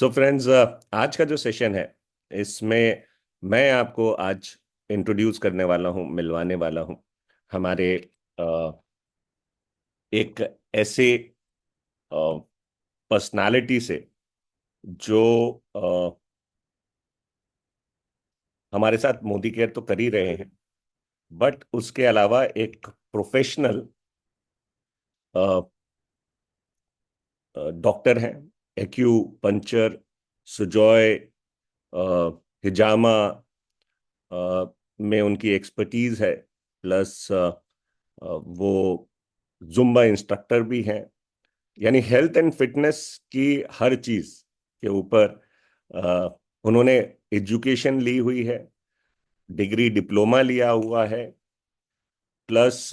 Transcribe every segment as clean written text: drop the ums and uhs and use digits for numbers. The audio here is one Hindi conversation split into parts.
सो फ्रेंड्स, आज का जो सेशन है इसमें मैं आपको आज इंट्रोड्यूस करने वाला हूँ, मिलवाने वाला हूँ हमारे अ, एक ऐसे पर्सनालिटी से जो हमारे साथ मोदी केयर तो कर ही रहे हैं, बट उसके अलावा एक प्रोफेशनल डॉक्टर हैं। एक्यू पंचर, सुजॉय, हिजामा में उनकी एक्सपर्टीज है। प्लस वो जुम्बा इंस्ट्रक्टर भी हैं। यानी हेल्थ एंड फिटनेस की हर चीज के ऊपर अ, उन्होंने एजुकेशन ली हुई है, डिग्री डिप्लोमा लिया हुआ है। प्लस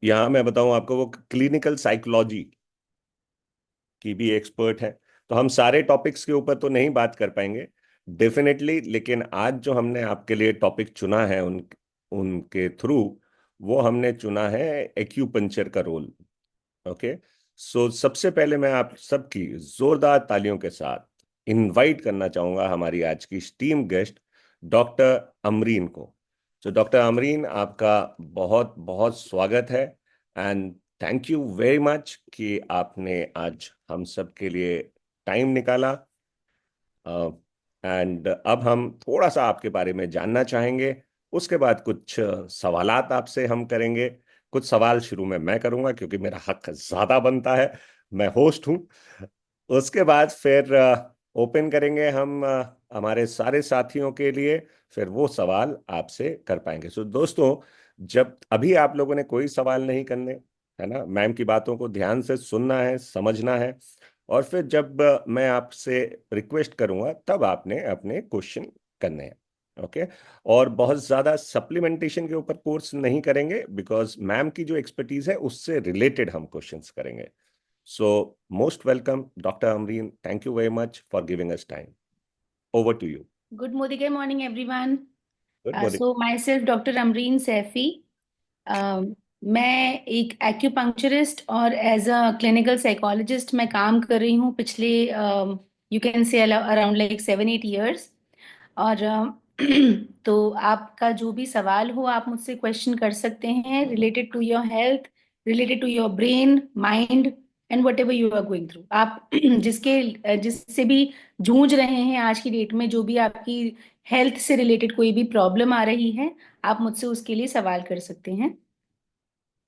यहाँ मैं बताऊं आपको, वो क्लिनिकल साइकोलॉजी की भी एक्सपर्ट है। तो हम सारे टॉपिक्स के ऊपर तो नहीं बात कर पाएंगे डेफिनेटली, लेकिन आज जो हमने आपके लिए टॉपिक चुना है उनके थ्रू, वो हमने चुना है एक्यूपंक्चर का रोल। ओके। सो सबसे पहले मैं आप सबकी जोरदार तालियों के साथ इनवाइट करना चाहूंगा हमारी आज की स्टीम गेस्ट डॉक्टर अमरीन को। तो डॉक्टर अमरीन, आपका बहुत बहुत स्वागत है। And thank you very much कि आपने आज हम सब के लिए टाइम निकाला। एंड अब हम थोड़ा सा आपके बारे में जानना चाहेंगे। उसके बाद कुछ सवालात आपसे हम करेंगे। कुछ सवाल शुरू में मैं करूंगा क्योंकि मेरा हक ज्यादा बनता है, मैं होस्ट हूं। उसके बाद फिर ओपन करेंगे हम हमारे सारे साथियों के लिए, फिर वो सवाल आपसे कर पाएंगे। सो दोस्तों, जब अभी आप लोगों ने कोई सवाल नहीं करने, है ना, मैम की बातों को ध्यान से सुनना है, समझना है, और फिर जब मैं आपसे रिक्वेस्ट करूंगा तब आपने अपने क्वेश्चन करने हैं। ओके। और बहुत ज्यादा सप्लीमेंटेशन के ऊपर कोर्स नहीं करेंगे, बिकॉज मैम की जो एक्सपर्टीज है उससे रिलेटेड हम क्वेश्चंस करेंगे। So most welcome doctor Amreen, thank you very much for giving us time. Over to you. Good morning, everyone. Good morning. So myself, Dr. Amreen Saifi. मैं एक एक्यूपंक्चरिस्ट और एज अ क्लिनिकल साइकोलॉजिस्ट मैं काम कर रही हूँ पिछले you can say around like 7-8 years. और तो आपका जो भी सवाल हो आप मुझसे क्वेश्चन कर सकते हैं related to your health, related to your brain, mind and whatever you are going through. आप जिससे भी जूझ रहे हैं आज की डेट में, जो भी आपकी हेल्थ से रिलेटेड कोई भी प्रॉब्लम आ रही है, आप मुझसे उसके लिए सवाल कर सकते हैं।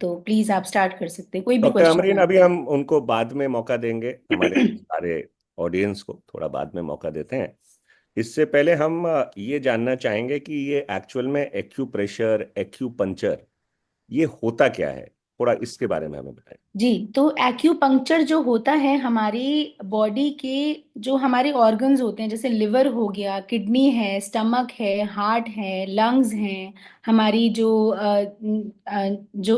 तो प्लीज आप स्टार्ट कर सकते हैं, कोई भी डॉक्टर क्वेश्चन अमरीन, है। अभी हम उनको बाद में मौका देंगे, हमारे सारे ऑडियंस को थोड़ा बाद में मौका देते हैं। इससे पहले हम ये जानना चाहेंगे कि ये एक्चुअल में एक्यूप्रेशर, एक्यूपंचर, ये होता क्या है? थोड़ा इसके बारे में हमें बताएं। जी, तो एक्यूपंक्चर जो होता है हमारी बॉडी के जो हमारे ऑर्गन्स होते हैं, जैसे लिवर हो गया, किडनी है, स्टमक है, हार्ट है, लंग्स हैं, हमारी जो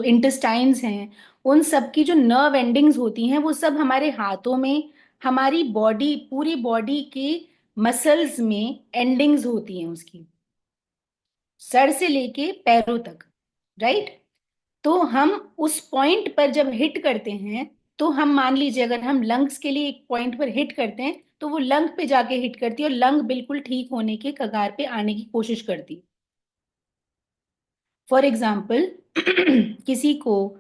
इंटेस्टाइन्स हैं, उन सब की जो नर्व एंडिंग्स होती हैं वो सब हमारे हाथों में, हमारी बॉडी, पूरी बॉडी के मसल्स में एंडिंग्स होती हैं उसकी, सर से लेके पैरों तक। राइट। तो हम उस पॉइंट पर जब हिट करते हैं, तो हम मान लीजिए अगर हम लंग्स के लिए एक पॉइंट पर हिट करते हैं तो वो लंग पे जाके हिट करती है और लंग बिल्कुल ठीक होने के कगार पे आने की कोशिश करती है। फॉर एग्जाम्पल किसी को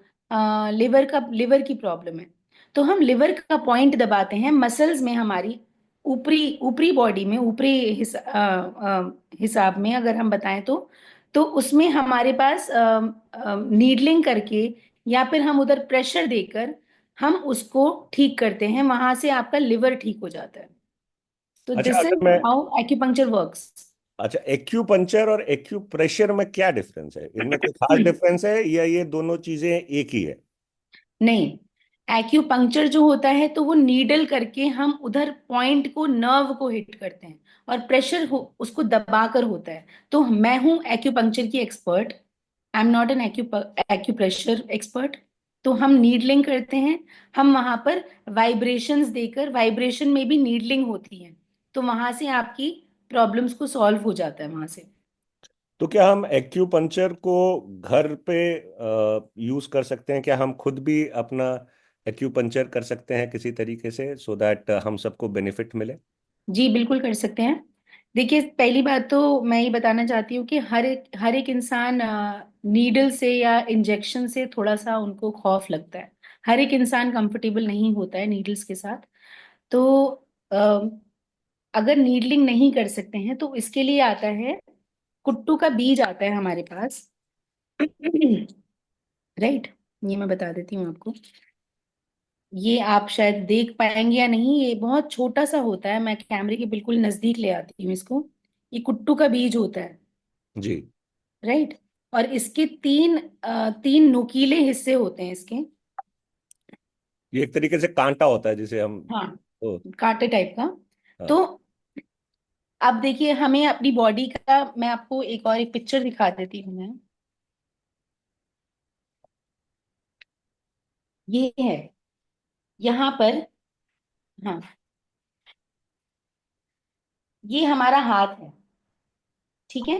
लिवर की प्रॉब्लम है, तो हम लिवर का पॉइंट दबाते हैं मसल्स में, हमारी ऊपरी ऊपरी बॉडी में, ऊपरी हिसाब में अगर हम बताएं तो उसमें हमारे पास नीडलिंग करके या फिर हम उधर प्रेशर देकर हम उसको ठीक करते हैं, वहां से आपका लिवर ठीक हो जाता है। तो अच्छा, दिस अगर इज मैं हाउ एक्यूपंक्चर वर्क्स। अच्छा, एक्यूपंचर और एक्यूप्रेशर में क्या डिफरेंस है? इनमें कोई खास डिफरेंस है या ये दोनों चीजें एक ही है? नहीं, एक्यूपंक्चर जो होता है तो वो नीडल करके हम उधर पॉइंट को, नर्व को हिट करते हैं, और प्रेशर हो उसको दबाकर होता है। तो मैं हूं एक्यूपंक्चर की expert, I am not an acupressure expert. तो हम नीडलिंग करते हैं, हम वहां पर वाइब्रेशंस देकर, वाइब्रेशन में भी नीडलिंग होती है, तो वहां से आपकी प्रॉब्लम्स को सॉल्व हो जाता है वहां से। तो क्या हम एक्यूपंचर को घर पे यूज कर सकते हैं? क्या हम खुद भी अपना एक्यूपंचर कर सकते हैं किसी तरीके से, सो दैट हम सबको बेनिफिट मिले? जी बिल्कुल कर सकते हैं। देखिए, पहली बात तो मैं ये बताना चाहती हूँ कि हर एक इंसान नीडल से या इंजेक्शन से थोड़ा सा उनको खौफ लगता है। हर एक इंसान कंफर्टेबल नहीं होता है नीडल्स के साथ। तो अ, अगर नीडलिंग नहीं कर सकते हैं तो इसके लिए आता है, कुट्टू का बीज आता है हमारे पास। राइट, ये मैं बता देती हूँ आपको। ये आप शायद देख पाएंगे या नहीं, ये बहुत छोटा सा होता है, मैं कैमरे के बिल्कुल नजदीक ले आती हूँ इसको। ये कुट्टू का बीज होता है। जी। राइट। और इसके तीन नुकीले हिस्से होते हैं इसके। ये एक तरीके से कांटा होता है जिसे हम। हाँ, ओ। कांटे टाइप का। हाँ। तो अब देखिए, हमें अपनी बॉडी का, मैं आपको एक पिक्चर दिखा देती हूँ मैं। ये है यहाँ पर। हाँ, ये हमारा हाथ है। ठीक है।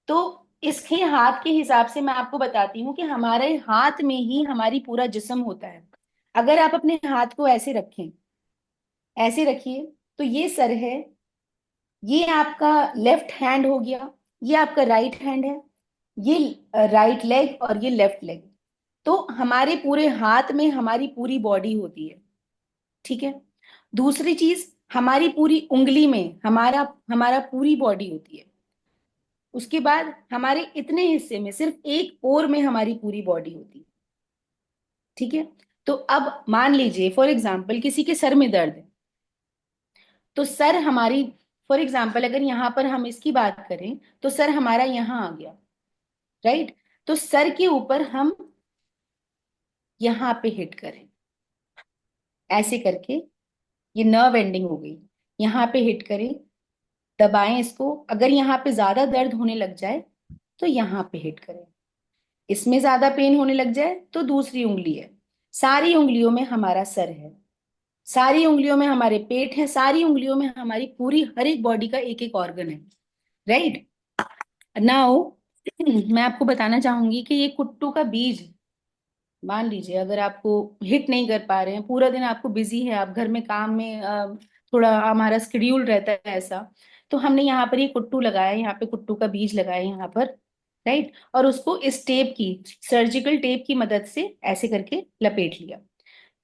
तो इसके हाथ के हिसाब से मैं आपको बताती हूँ कि हमारे हाथ में ही हमारी पूरा जिस्म होता है। अगर आप अपने हाथ को ऐसे रखें, ऐसे रखिए, तो ये सर है, ये आपका लेफ्ट हैंड हो गया, ये आपका राइट हैंड है, ये राइट लेग और ये लेफ्ट लेग। तो हमारे पूरे हाथ में हमारी पूरी बॉडी होती है। ठीक है। दूसरी चीज, हमारी पूरी उंगली में हमारा हमारा पूरी बॉडी होती है। उसके बाद हमारे इतने हिस्से में सिर्फ एक पोर में हमारी पूरी बॉडी होती है। ठीक है। तो अब मान लीजिए फॉर एग्जाम्पल किसी के सर में दर्द है, तो सर हमारी, फॉर एग्जाम्पल अगर यहाँ पर हम इसकी बात करें, तो सर हमारा यहाँ आ गया। राइट। तो सर के ऊपर हम यहाँ पे हिट करें, ऐसे करके, ये नर्व एंडिंग हो गई। यहाँ पे हिट करें, दबाएं इसको। अगर यहाँ पे ज्यादा दर्द होने लग जाए तो यहाँ पे हिट करें। इसमें ज्यादा पेन होने लग जाए तो दूसरी उंगली है। सारी उंगलियों में हमारा सर है, सारी उंगलियों में हमारे पेट है, सारी उंगलियों में हमारी पूरी हर एक बॉडी का एक एक ऑर्गन है। राइट। नाउ मैं आपको बताना चाहूंगी कि ये कुट्टू का बीज, मान लीजिए अगर आपको हिट नहीं कर पा रहे हैं, पूरा दिन आपको बिजी है, आप घर में काम में थोड़ा हमारा स्केड्यूल रहता है ऐसा, तो हमने यहाँ पर ये कुट्टू लगाया, यहाँ पे कुट्टू का बीज लगाया यहाँ पर। राइट। और उसको इस टेप की, सर्जिकल टेप की मदद से ऐसे करके लपेट लिया।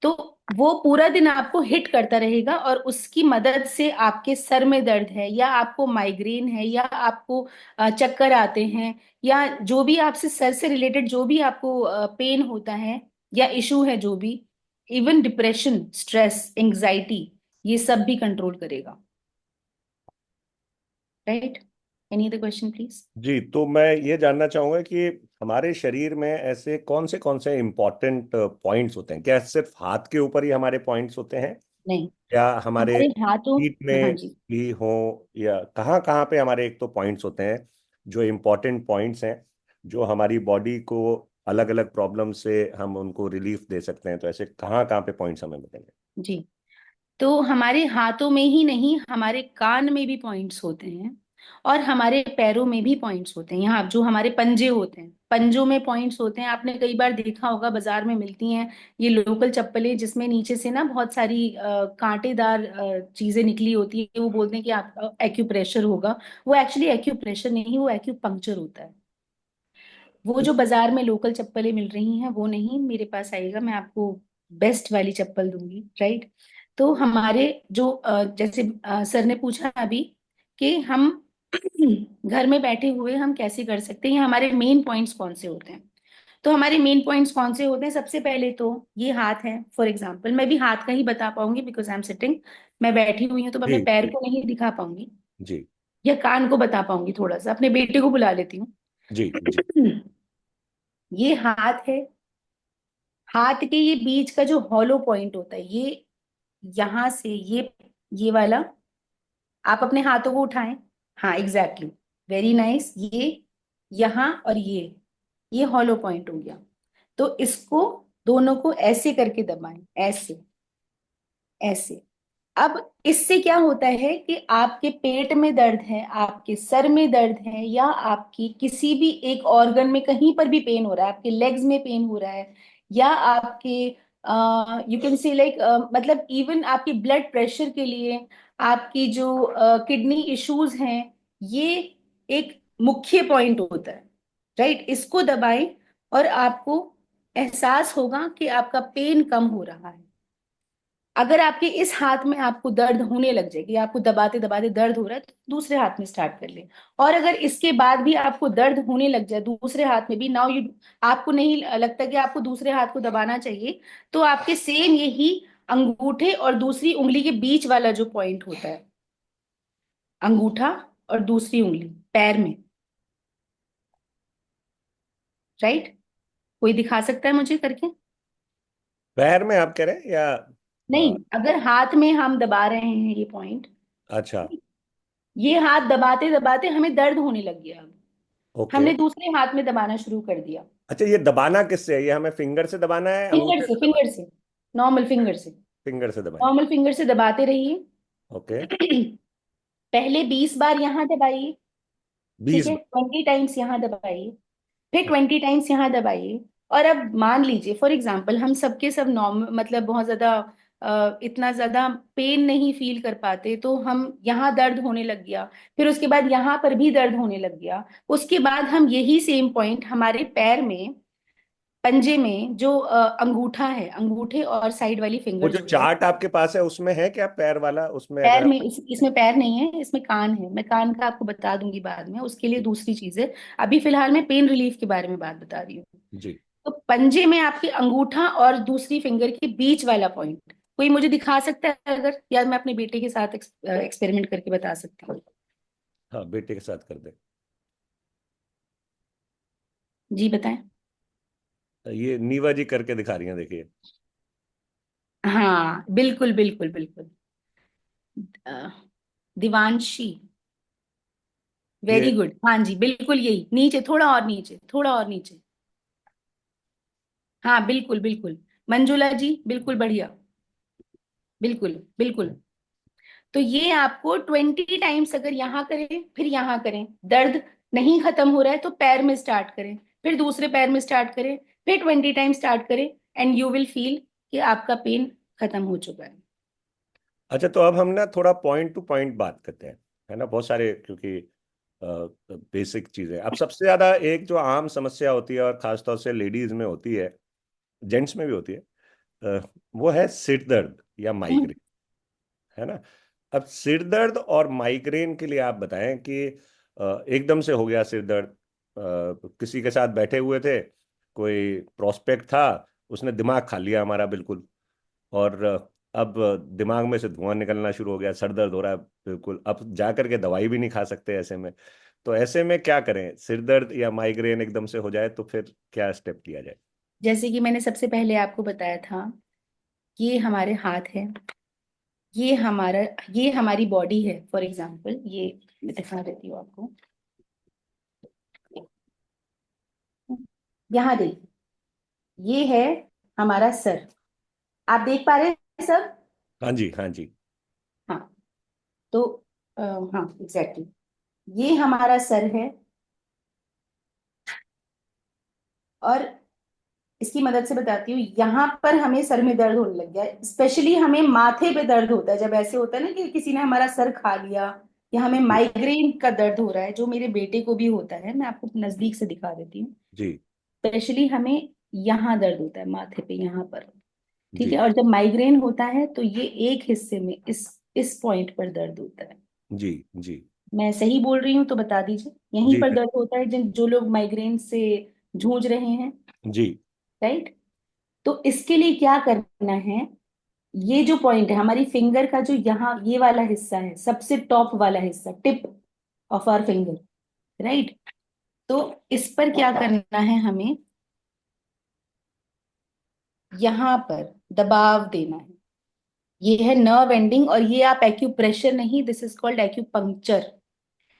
तो वो पूरा दिन आपको हिट करता रहेगा, और उसकी मदद से आपके सर में दर्द है, या आपको माइग्रेन है, या आपको चक्कर आते हैं, या जो भी आपसे सर से रिलेटेड जो भी आपको पेन होता है या इशू है जो भी, इवन डिप्रेशन, स्ट्रेस, एंजाइटी, ये सब भी कंट्रोल करेगा। Right. Any other question please. जी, तो मैं ये जानना चाहूंगा कि हमारे शरीर में ऐसे कौन से इम्पोर्टेंट पॉइंट्स होते हैं? क्या सिर्फ हाथ के ऊपर ही हमारे पॉइंट्स होते हैं, नहीं, या हमारे हमारे हाथों, पीठ हाँ में जी, भी हो, या कहाँ कहाँ पे हमारे एक तो पॉइंट्स होते हैं जो इम्पोर्टेंट पॉइंट्स हैं, जो हमारी बॉडी को अलग अलग प्रॉब्लम से हम उनको रिलीफ दे सकते हैं? तो ऐसे कहाँ कहाँ पे पॉइंट्स हमें मिलेंगे? जी। तो हमारे हाथों में ही नहीं, हमारे कान में भी पॉइंट्स होते हैं, और हमारे पैरों में भी पॉइंट्स होते हैं। यहाँ जो हमारे पंजे होते हैं, पंजों में पॉइंट्स होते हैं। आपने कई बार देखा होगा, बाजार में मिलती हैं ये लोकल चप्पलें, जिसमें नीचे से ना बहुत सारी कांटेदार चीजें निकली होती है। वो बोलते हैं कि आप एक्यूप्रेशर होगा। वो एक्चुअली एक्यूप्रेशर नहीं, वो एक्यूपंक्चर होता है। वो जो बाजार में लोकल चप्पलें मिल रही हैं वो नहीं, मेरे पास आइएगा, मैं आपको बेस्ट वाली चप्पल दूंगी। राइट। तो हमारे जो जैसे सर ने पूछा अभी कि हम घर में बैठे हुए हम कैसे कर सकते हैं, हमारे मेन पॉइंट्स कौन से होते हैं। तो हमारे मेन पॉइंट्स कौन से होते हैं, सबसे पहले तो ये हाथ है। फॉर एग्जाम्पल मैं भी हाथ का ही बता पाऊंगी, बिकॉज आई एम सिटिंग, मैं बैठी हुई हूँ तो मैं जी अपने पैर जी। को नहीं दिखा पाऊंगी, जी या कान को बता पाऊंगी। थोड़ा सा अपने बेटे को बुला लेती हूँ। जी। जी ये हाथ है। हाथ के ये बीच का जो हॉलो पॉइंट होता है, ये यहां से ये वाला, आप अपने हाथों को उठाएं। हाँ, एग्जैक्टली, वेरी नाइस। ये यहाँ और ये हॉलो पॉइंट हो गया। तो इसको दोनों को ऐसे करके दबाएं, ऐसे, ऐसे। अब इससे क्या होता है कि आपके पेट में दर्द है, आपके सर में दर्द है, या आपकी किसी भी एक ऑर्गन में कहीं पर भी पेन हो रहा है, आपके लेग्स में पेन हो रहा है, या आपके यू कैन से लाइक, मतलब इवन आपकी ब्लड प्रेशर के लिए, आपकी जो किडनी इश्यूज हैं, ये एक मुख्य पॉइंट होता है, राइट? इसको दबाएं और आपको एहसास होगा कि आपका पेन कम हो रहा है। अगर आपके इस हाथ में आपको दर्द होने लग जाएगी, आपको दबाते दबाते दर्द हो रहा है, तो दूसरे हाथ में स्टार्ट कर ले। और अगर इसके बाद भी आपको दर्द होने लग जाए दूसरे हाथ में भी, नाउ यू, आपको नहीं लगता कि आपको दूसरे हाथ को दबाना चाहिए, तो आपके सेम यही अंगूठे और दूसरी उंगली के बीच वाला जो पॉइंट होता है, अंगूठा और दूसरी उंगली पैर में, राइट? कोई दिखा सकता है मुझे करके? पैर में आप कह रहे हैं या? नहीं, अगर हाथ में हम दबा रहे हैं ये पॉइंट, अच्छा। ये हाथ दबाते दबाते हमें दर्द होने लग गया, ओके। हमने दूसरे हाथ में दबाना शुरू कर दिया। अच्छा, ये दबाना किससे है? ये हमें फिंगर से दबाना है, अंगूठे से दबाना फिंगर से, नॉर्मल फिंगर से, है? फिंगर से दबाएं। नॉर्मल फिंगर से दबाते रहिए। ओके। पहले 20 बार यहाँ दबाइए, ठीक 20 है? बार 20 टाइम्स यहाँ दबाइए, फिर 20 टाइम्स यहाँ दबाइए। और अब मान लीजिए फॉर एग्जाम्पल, हम सबके सब नॉर्मल, मतलब बहुत ज्यादा इतना ज्यादा पेन नहीं फील कर पाते, तो हम यहाँ दर्द होने लग गया, फिर उसके बाद यहाँ पर भी दर्द होने लग गया। उसके बाद हम यही सेम पॉइंट हमारे पैर में, पंजे में जो अंगूठा है, अंगूठे और साइड वाली वो फिंगर जो जो है, चार्ट आपके पास है उसमें है क्या पैर वाला? उसमें अगर पैर में, आप। इसमें पैर नहीं है, इसमें कान है। मैं कान का आपको बता दूंगी बाद में, उसके लिए दूसरी चीज है। अभी फिलहाल मैं पेन रिलीफ के बारे में बात बता रही हूँ। जी। तो पंजे में आपके अंगूठा और दूसरी फिंगर के बीच वाला पॉइंट कोई मुझे दिखा सकता है अगर, या मैं अपने बेटे के साथ एक्सपेरिमेंट करके बता सकती हूँ? हाँ, बेटे के साथ कर दे। जी बताएं। ये नीवा जी करके दिखा रही हैं, देखिए। हाँ बिल्कुल बिल्कुल बिल्कुल। अ, दिवांशी, ये वेरी गुड। हाँ जी, बिल्कुल यही, नीचे, थोड़ा और नीचे, थोड़ा और नीचे। हाँ बिल्कुल बिल्कुल। मंजुला जी बिल्कुल बढ़िया, बिल्कुल बिल्कुल। तो ये आपको 20 टाइम्स अगर यहाँ करें फिर यहाँ करें, दर्द नहीं खत्म हो रहा है तो पैर में स्टार्ट करें, फिर दूसरे पैर में स्टार्ट करें, फिर 20 टाइम्स स्टार्ट करें, एंड यू विल फील कि आपका पेन खत्म हो चुका है। अच्छा, तो अब हम ना थोड़ा पॉइंट टू पॉइंट बात करते हैं, है ना? बहुत सारे, क्योंकि बेसिक चीजें। अब सबसे ज्यादा एक जो आम समस्या होती है और खासतौर से लेडीज में होती है, जेंट्स में भी होती है, वो है सिर दर्द या हम्म। माइग्रेन, है ना? अब सिर दर्द और माइग्रेन के लिए आप बताएं कि एकदम से हो गया सिर दर्द, किसी के साथ बैठे हुए थे, कोई प्रोस्पेक्ट था, उसने दिमाग खा लिया हमारा बिल्कुल, और अब दिमाग में से धुआं निकलना शुरू हो गया, सर दर्द हो रहा है बिल्कुल, अब जा करके दवाई भी नहीं खा सकते ऐसे में। तो ऐसे में क्या करें? सिर दर्द या माइग्रेन एकदम से हो जाए तो फिर क्या स्टेप लिया जाए? जैसे कि मैंने सबसे पहले आपको बताया था, ये हमारे हाथ है, ये हमारा, ये हमारी बॉडी है। फॉर एग्जाम्पल ये मैं दिखा देती हूँ आपको, यहाँ देखिए, ये है हमारा सर। आप देख पा रहे हैं सब? हाँ जी, हाँ जी। हाँ। तो हाँ एग्जैक्टली, ये हमारा सर है। और इसकी मदद से बताती हूँ, यहाँ पर हमें सर में दर्द होने लग गया है, स्पेशली हमें माथे पे दर्द होता है जब ऐसे होता है ना कि किसी ने हमारा सर खा लिया, या हमें जी। माइग्रेन का दर्द हो रहा है, जो मेरे बेटे को भी होता है। मैं आपको नजदीक से दिखा देती हूँ। जी। स्पेशली हमें यहाँ दर्द होता है, माथे पे यहाँ पर, ठीक है? जी। और जब माइग्रेन होता है तो ये एक हिस्से में, इस पॉइंट पर दर्द होता है। जी। जी। मैं सही बोल रही हूँ तो बता दीजिए, यहीं जी। पर दर्द होता है जिन जो लोग माइग्रेन से जूझ रहे हैं, जी। राइट? तो इसके लिए क्या करना है, ये जो पॉइंट है हमारी फिंगर का, जो यहाँ ये वाला हिस्सा है, सबसे टॉप वाला हिस्सा, tip of our finger, right? तो इस पर क्या करना है हमें, यहाँ पर दबाव देना है। ये है नर्व एंडिंग, और ये आप एक्यूप्रेशर नहीं, दिस इज कॉल्ड एक्यूपंक्चर।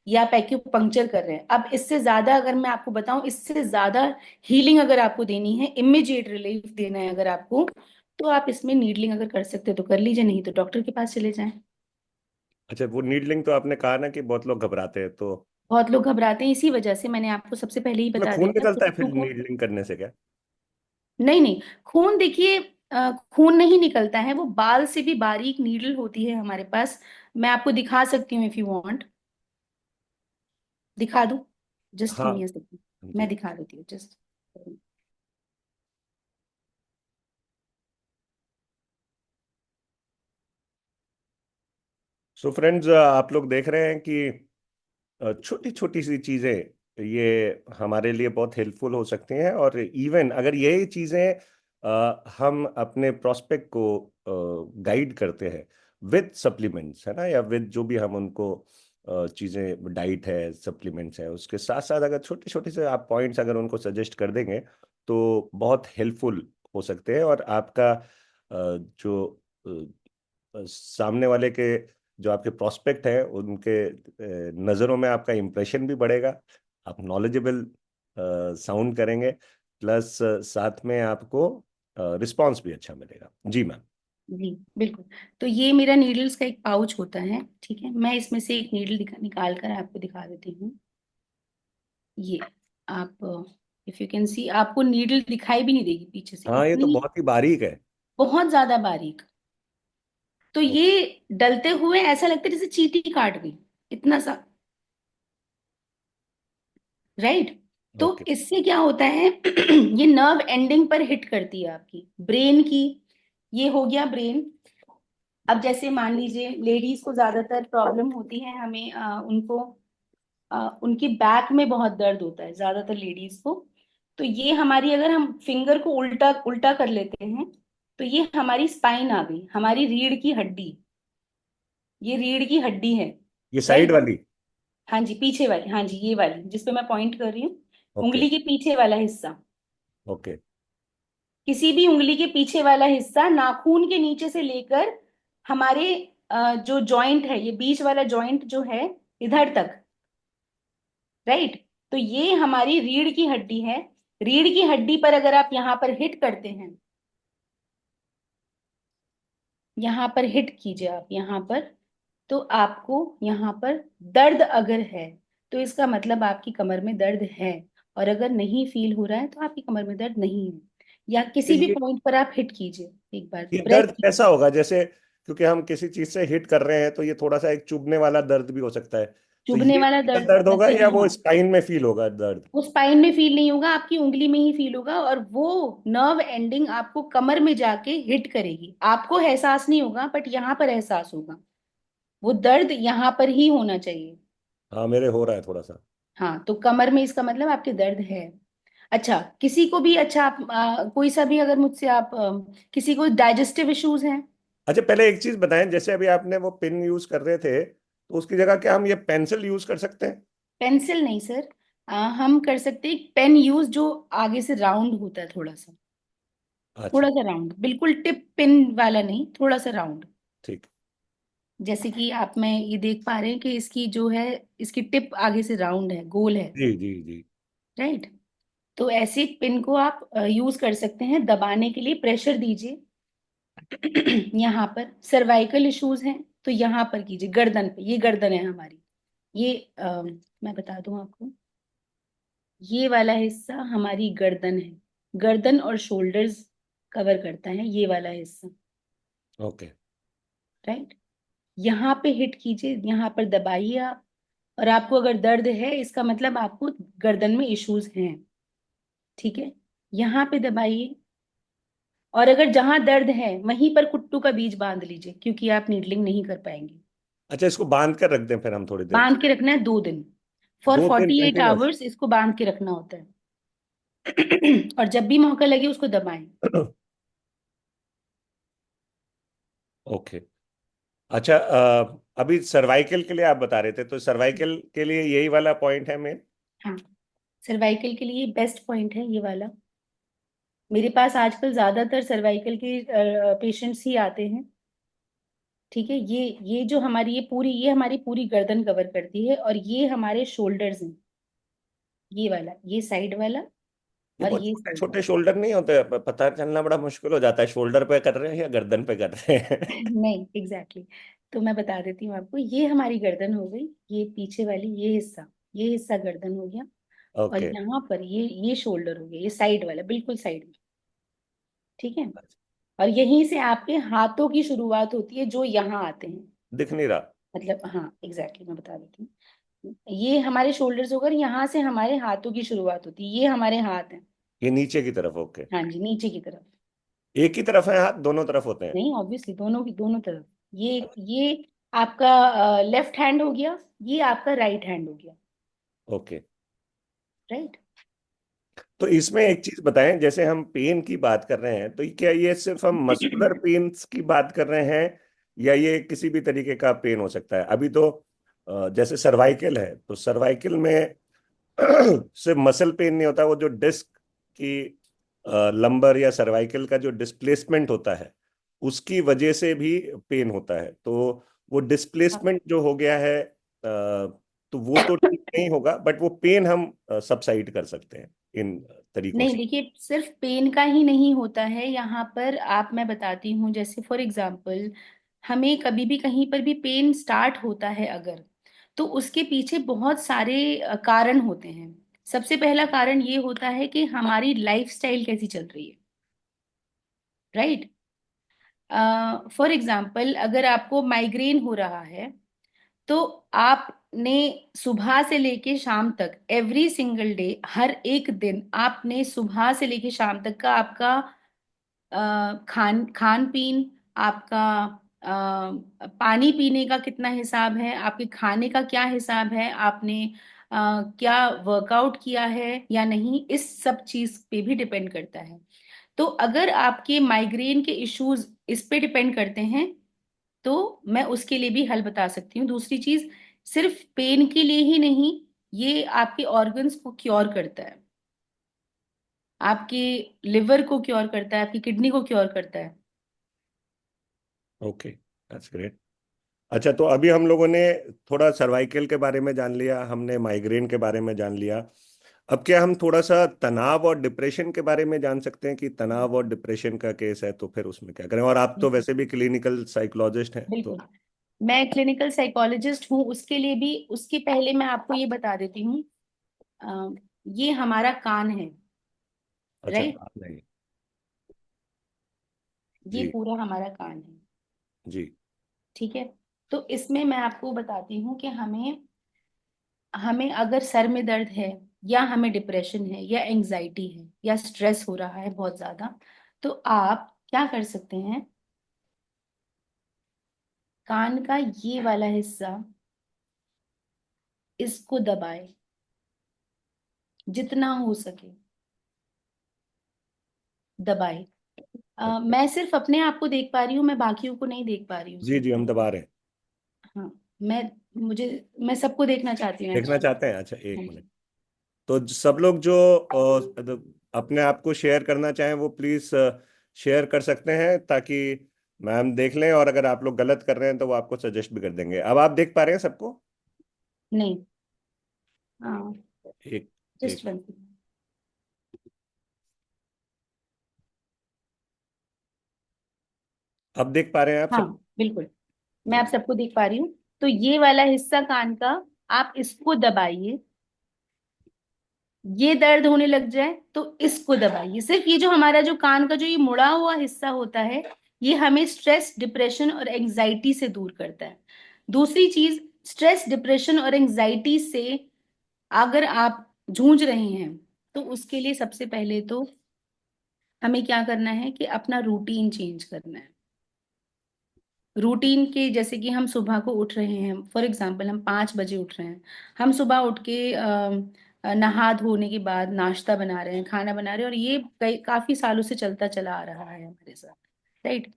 ये आप एक्यूपंक्चर कर रहे हैं। अब इससे ज्यादा अगर मैं आपको बताऊं, इससे ज्यादा हीलिंग अगर आपको देनी है, इमिजिएट रिलीफ देना है अगर आपको, तो आप इसमें नीडलिंग अगर कर सकते हो तो कर लीजिए, नहीं तो डॉक्टर के पास चले जाएं। अच्छा, वो नीडलिंग तो आपने कहा ना कि बहुत लोग घबराते हैं, तो बहुत लोग घबराते हैं, इसी वजह से मैंने आपको सबसे पहले ही उसमें बता खून दिया था निकलता है फिर बच्चों को। नीडलिंग करने से क्या? नहीं नहीं, खून देखिए, खून नहीं निकलता है, वो बाल से भी बारीक नीडल होती है हमारे पास। मैं आपको दिखा सकती हूँ, इफ यू वांट। दिखा दूँ? जस्ट गिव हाँ मी अ सेकंड। मैं जी। दिखा देती हूँ, जस्ट। सो फ्रेंड्स, आप लोग देख रहे हैं कि छोटी छोटी सी चीजें ये हमारे लिए बहुत हेल्पफुल हो सकती हैं। और इवन अगर ये चीजें हम अपने प्रोस्पेक्ट को गाइड करते हैं विद सप्लीमेंट्स, है ना, या विद जो भी हम उनको चीजें, डाइट है, सप्लीमेंट्स है, उसके साथ साथ अगर छोटे छोटे से आप पॉइंट्स अगर उनको सजेस्ट कर देंगे तो बहुत हेल्पफुल हो सकते हैं। और आपका जो सामने वाले के, जो आपके प्रोस्पेक्ट है, उनके नज़रों में आपका इम्प्रेशन भी बढ़ेगा। आप नॉलेजेबल साउंड करेंगे, प्लस साथ में आपको रिस्पांस भी अच्छा मिलेगा। जी मैम। जी बिल्कुल। तो ये मेरा नीडल्स का एक पाउच होता है, ठीक है। मैं इसमें से एक नीडल निकाल कर आपको दिखा देती हूँ। ये आप, इफ यू कैन सी, आपको नीडल दिखाई भी नहीं देगी पीछे से, हाँ, ये तो इतनी बहुत ही बारीक है। बहुत ज्यादा बारीक। तो ओ- ये डलते हुए ऐसा लगता है जैसे चींटी काट गई, इतना सा। राइट। तो ओके। इससे क्या होता है ये नर्व एंडिंग पर हिट करती है आपकी ब्रेन की। ये हो गया ब्रेन। अब जैसे मान लीजिए लेडीज को ज्यादातर प्रॉब्लम होती है, हमें उनको उनकी बैक में बहुत दर्द होता है ज्यादातर लेडीज को। तो ये हमारी, अगर हम फिंगर को उल्टा उल्टा कर लेते हैं, तो ये हमारी स्पाइन आ गई, हमारी रीढ़ की हड्डी। ये रीढ़ की हड्डी है। ये साइड राइट। वाली? हाँ जी, पीछे वाली, हाँ जी, ये वाली जिस पे मैं पॉइंट कर रही हूँ। ओके। उंगली के पीछे वाला हिस्सा। ओके। किसी भी उंगली के पीछे वाला हिस्सा, नाखून के नीचे से लेकर हमारे जो जॉइंट है, ये बीच वाला जॉइंट जो है, इधर तक। राइट। तो ये हमारी रीढ़ की हड्डी है। रीढ़ की हड्डी पर अगर आप यहाँ पर हिट करते हैं, यहाँ पर हिट कीजिए आप यहाँ पर, तो आपको यहाँ पर दर्द अगर है, तो इसका मतलब आपकी कमर में दर्द है। और अगर नहीं फील हो रहा है तो आपकी कमर में दर्द नहीं है। या तो किसी भी पॉइंट पर आप हिट कीजिए, एक बार ये प्रेस दर्द कीजिए। कैसा होगा? जैसे क्योंकि हम किसी चीज से हिट कर रहे हैं तो ये थोड़ा सा एक चुभने वाला दर्द भी हो सकता है। तो चुभने ये वाला वाला दर्द दर्द होगा मतलब, या वो हाँ, स्पाइन में फील होगा दर्द? वो स्पाइन में फील नहीं होगा, आपकी उंगली में ही फील होगा। और वो नर्व एंडिंग आपको कमर में जाके हिट करेगी। आपको एहसास नहीं होगा, बट यहाँ पर एहसास होगा। वो दर्द यहाँ पर ही होना चाहिए। हाँ, मेरे हो रहा है थोड़ा सा। हाँ, तो कमर में, इसका मतलब आपके दर्द है। अच्छा, किसी को भी, अच्छा आप कोई सा भी, अगर मुझसे आप किसी को डाइजेस्टिव इश्यूज हैं। अच्छा, पहले एक चीज बताएं, जैसे अभी आपने वो पिन यूज कर रहे थे तो उसकी जगह क्या हम ये पेंसिल यूज कर सकते हैं? पेंसिल नहीं सर। हम कर सकते हैं पेन यूज, जो आगे से राउंड होता है थोड़ा सा। अच्छा। थोड़ा सा राउंड, बिल्कुल टिप पिन वाला नहीं, थोड़ा सा राउंड। ठीक। जैसे कि आप में ये देख पा रहे हैं कि इसकी जो है, इसकी टिप आगे से राउंड है, गोल है। जी जी जी। राइट। तो ऐसे पिन को आप यूज कर सकते हैं दबाने के लिए, प्रेशर दीजिए। यहाँ पर सर्वाइकल इश्यूज हैं तो यहाँ पर कीजिए, गर्दन पे। ये गर्दन है हमारी। ये मैं बता दूं आपको, ये वाला हिस्सा हमारी गर्दन है। गर्दन और शोल्डर्स कवर करता है ये वाला हिस्सा। ओके। राइट। यहाँ पे हिट कीजिए, यहाँ पर दबाइए आप। और आपको अगर दर्द है, इसका मतलब आपको गर्दन में इश्यूज हैं। ठीक है। यहाँ पे दबाइए। और अगर जहां दर्द है वहीं पर कुट्टू का बीज बांध लीजिए, क्योंकि आप नीडलिंग नहीं कर पाएंगे। अच्छा, इसको बांध कर रख दें फिर हम थोड़ी देर? बांध के रखना है 2 दिन। फॉर 2 दिन 48 कंटिन्यूस? आवर्स इसको बांध के रखना होता है। और जब भी मौका लगे उसको दबाएं। ओके। अच्छा, अभी सर्वाइकल के लिए आप बता रहे थे, तो सर्वाइकल के लिए यही वाला पॉइंट है मेन? हाँ, सर्वाइकल के लिए बेस्ट पॉइंट है ये वाला। मेरे पास आजकल ज्यादातर सर्वाइकल के पेशेंट्स ही आते हैं। ठीक है। ये जो हमारी, ये हमारी पूरी गर्दन कवर करती है, और ये हमारे शोल्डर्स हैं। ये वाला, ये साइड वाला, ये और बहुत ये छोटे साइड छोटे शोल्डर नहीं होते? पता चलना बड़ा मुश्किल हो जाता है, शोल्डर पे कर रहे हैं या गर्दन पे कर रहे हैं। नहीं, एग्जैक्टली exactly। तो मैं बता देती हूँ आपको, ये हमारी गर्दन हो गई, ये पीछे वाली, ये हिस्सा गर्दन हो गया। और ओके। यहाँ पर ये शोल्डर हो गया, ये साइड वाला, बिल्कुल साइड में। ठीक है। और यहीं से आपके हाथों की शुरुआत होती है जो यहाँ आते हैं। दिख नहीं रहा। मतलब हाँ एग्जैक्टली, मैं बता देती हूँ। ये हमारे शोल्डर्स होकर यहाँ से हमारे हाथों की शुरुआत होती है, ये हमारे हाथ हैं। ये नीचे की तरफ, ओके। हाँ जी, नीचे की तरफ। एक ही तरफ है हाथ, दोनों तरफ होते हैं? नहीं, ऑब्वियसली दोनों की दोनों तरफ। ये आपका लेफ्ट हैंड हो गया, ये आपका राइट हैंड हो गया। ओके। राइट। तो इसमें एक चीज बताएं, जैसे हम पेन की बात कर रहे हैं, तो क्या ये सिर्फ हम मस्कुलर पेन्स की बात कर रहे हैं, या ये किसी भी तरीके का पेन हो सकता है? अभी तो जैसे सर्वाइकल है, तो सर्वाइकल में सिर्फ मसल पेन नहीं होता, वो जो डिस्क की लंबर या सर्वाइकल का जो डिस्प्लेसमेंट होता है, उसकी वजह से भी पेन होता है। तो वो डिस्प्लेसमेंट जो हो गया है, तो वो तो ठीक नहीं होगा, बट वो पेन हम सबसाइड कर सकते हैं इन तरीकों नहीं से। देखिए, सिर्फ पेन का ही नहीं होता है यहाँ पर। आप, मैं बताती हूँ, जैसे फॉर एग्जांपल हमें कभी भी कहीं पर भी पेन स्टार्ट होता है अगर, तो उसके पीछे बहुत सारे कारण होते हैं। सबसे पहला कारण ये होता है कि हमारी लाइफस्टाइल कैसी चल रही है। राइट। फॉर एग्जांपल अगर आपको माइग्रेन हो रहा है, तो आपने सुबह से लेके शाम तक, एवरी सिंगल डे, हर एक दिन आपने सुबह से लेके शाम तक का आपका खान खान पीन, आपका पानी पीने का कितना हिसाब है, आपके खाने का क्या हिसाब है, आपने क्या वर्कआउट किया है या नहीं, इस सब चीज पे भी डिपेंड करता है। तो अगर आपके माइग्रेन के इश्यूज इस पे डिपेंड करते हैं, तो मैं उसके लिए भी हल बता सकती हूँ। दूसरी चीज, सिर्फ पेन के लिए ही नहीं, ये आपके ऑर्गन्स को क्योर करता है, आपके लिवर को क्योर करता है, आपकी किडनी को क्योर करता है। Okay, that's great. अच्छा, तो अभी हम लोगों ने थोड़ा सर्वाइकल के बारे में जान लिया, हमने माइग्रेन के बारे में जान लिया। अब क्या हम थोड़ा सा तनाव और डिप्रेशन के बारे में जान सकते हैं कि तनाव और डिप्रेशन का केस है तो फिर उसमें क्या करें? और आप तो बिल्कुल। वैसे भी क्लिनिकल साइकोलॉजिस्ट हैं, तो। बिल्कुल। मैं क्लिनिकल साइकोलॉजिस्ट हूँ, उसके लिए भी, उसके पहले मैं आपको ये बता देती हूँ। अ, ये हमारा कान है। अच्छा, राइट। नहीं। ये जी। पूरा हमारा कान है। जी। ठीक है। तो इसमें मैं आपको बताती हूँ कि हमें हमें अगर सर में दर्द है, या हमें डिप्रेशन है, या एंजाइटी है, या स्ट्रेस हो रहा है बहुत ज्यादा, तो आप क्या कर सकते हैं, कान का ये वाला हिस्सा, इसको दबाए जितना हो सके, दबाए। ओके। मैं सिर्फ अपने आप को देख पा रही हूँ, मैं बाकियों को नहीं देख पा रही हूँ जी सिर्फ। जी, हम दबा रहे हैं। हाँ। मैं मुझे मैं सबको देखना चाहती हूँ देखना एक्चुअली। चाहते हैं? अच्छा, एक हाँ मिनट। जी। तो सब लोग जो अपने आप को शेयर करना चाहें, वो प्लीज शेयर कर सकते हैं, ताकि मैम देख लें, और अगर आप लोग गलत कर रहे हैं तो वो आपको सजेस्ट भी कर देंगे। अब आप देख पा रहे हैं सबको? नहीं। हाँ। एक जस्ट एक वन। अब देख पा रहे हैं आप हाँ सब? बिल्कुल, मैं आप जी। सबको देख पा रही हूँ। तो ये वाला हिस्सा कान का, आप इसको दबाइए। ये दर्द होने लग जाए तो इसको दबाइए। सिर्फ ये जो हमारा जो कान का जो ये मुड़ा हुआ हिस्सा होता है, ये हमें स्ट्रेस, डिप्रेशन और एंजाइटी से दूर करता है। दूसरी चीज, स्ट्रेस, डिप्रेशन और एंजाइटी से अगर आप जूझ रहे हैं, तो उसके लिए सबसे पहले तो हमें क्या करना है कि अपना रूटीन चेंज करना है। रूटीन के, जैसे कि हम सुबह को उठ रहे हैं, फॉर एग्जांपल हम 5 बजे उठ रहे हैं, हम सुबह उठ के नहा धोने के बाद नाश्ता बना रहे हैं, खाना बना रहे हैं, और ये काफी सालों से चलता चला आ रहा है हमारे साथ। राइट।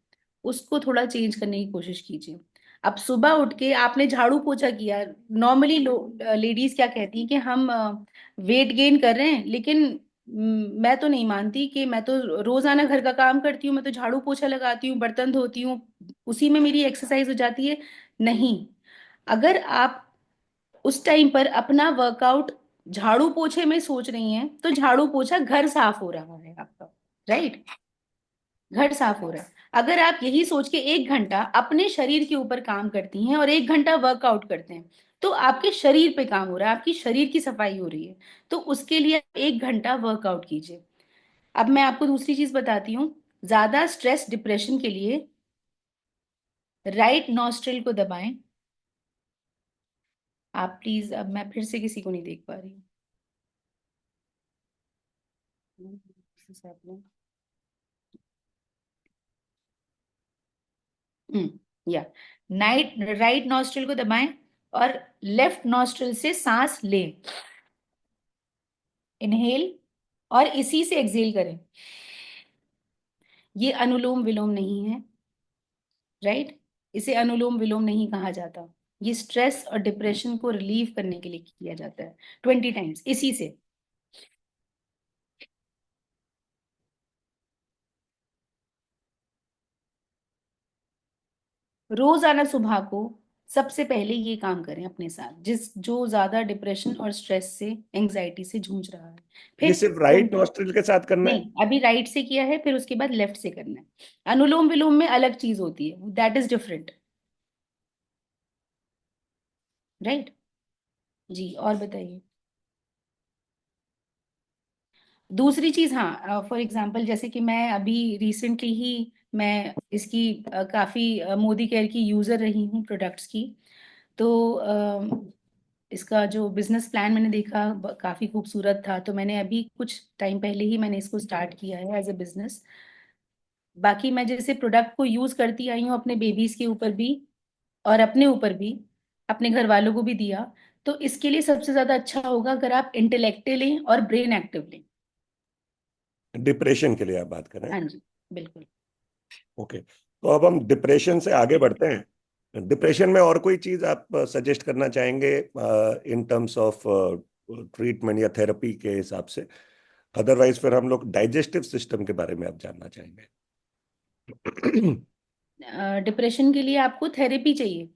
उसको थोड़ा चेंज करने की कोशिश कीजिए। अब सुबह उठ के आपने झाड़ू पोछा किया, नॉर्मली लेडीज क्या कहती हैं कि हम वेट गेन कर रहे हैं, लेकिन मैं तो नहीं मानती, कि मैं तो रोजाना घर का काम करती हूँ, मैं तो झाड़ू पोछा लगाती हूँ, बर्तन धोती हूँ, उसी में मेरी एक्सरसाइज हो जाती है। नहीं। अगर आप उस टाइम पर अपना वर्कआउट झाड़ू पोछे में सोच रही हैं, तो झाड़ू पोछा घर साफ हो रहा है आपका। राइट। घर साफ हो रहा है। अगर आप यही सोच के 1 घंटा अपने शरीर के ऊपर काम करती हैं और 1 घंटा वर्कआउट करते हैं, तो आपके शरीर पे काम हो रहा है, आपकी शरीर की सफाई हो रही है। तो उसके लिए 1 घंटा वर्कआउट कीजिए। अब मैं आपको दूसरी चीज बताती हूँ। ज्यादा स्ट्रेस डिप्रेशन के लिए राइट नॉस्ट्रिल को दबाएं। आप प्लीज, अब मैं फिर से किसी को नहीं देख पा रही हूँ। या नाइट राइट नॉस्ट्रिल को दबाएं और लेफ्ट नॉस्ट्रिल से सांस लें, इनहेल, और इसी से एक्सेल करें। ये अनुलोम विलोम नहीं है, राइट? इसे अनुलोम विलोम नहीं कहा जाता। ये स्ट्रेस और डिप्रेशन को रिलीव करने के लिए किया जाता है 20 टाइम्स इसी से। रोजाना सुबह को सबसे पहले ये काम करें अपने साथ, जो ज्यादा डिप्रेशन और स्ट्रेस से, एंजाइटी से जूझ रहा है। ये फिर सिर्फ राइट नॉस्ट्रिल के साथ करना है? नहीं, अभी राइट से किया है, फिर उसके बाद लेफ्ट से करना है। अनुलोम विलोम में अलग चीज होती है, दैट इज डिफरेंट, राइट? जी, और बताइए। दूसरी चीज, हाँ, फॉर एग्जांपल जैसे कि मैं अभी रिसेंटली ही मैं इसकी काफी मोदी केयर की यूजर रही हूँ प्रोडक्ट्स की। तो इसका जो बिजनेस प्लान मैंने देखा काफी खूबसूरत था, तो मैंने अभी कुछ टाइम पहले ही मैंने इसको स्टार्ट किया है एज ए बिजनेस। बाकी मैं जैसे प्रोडक्ट को यूज करती आई हूँ अपने बेबीज के ऊपर भी, और अपने ऊपर भी, अपने घर वालों को भी दिया। तो इसके लिए सबसे ज्यादा अच्छा होगा अगर आप इंटेलेक्टिव लें और ब्रेन एक्टिव लें। डिप्रेशन के लिए आप बात कर रहे हैं? हाँ जी, बिल्कुल। ओके, तो अब हम डिप्रेशन से आगे बढ़ते हैं। डिप्रेशन में और कोई चीज आप सजेस्ट करना चाहेंगे इन टर्म्स ऑफ ट्रीटमेंट या थेरेपी के हिसाब से? अदरवाइज फिर हम लोग डाइजेस्टिव सिस्टम के बारे में आप जानना चाहेंगे। डिप्रेशन के लिए आपको थेरेपी चाहिए?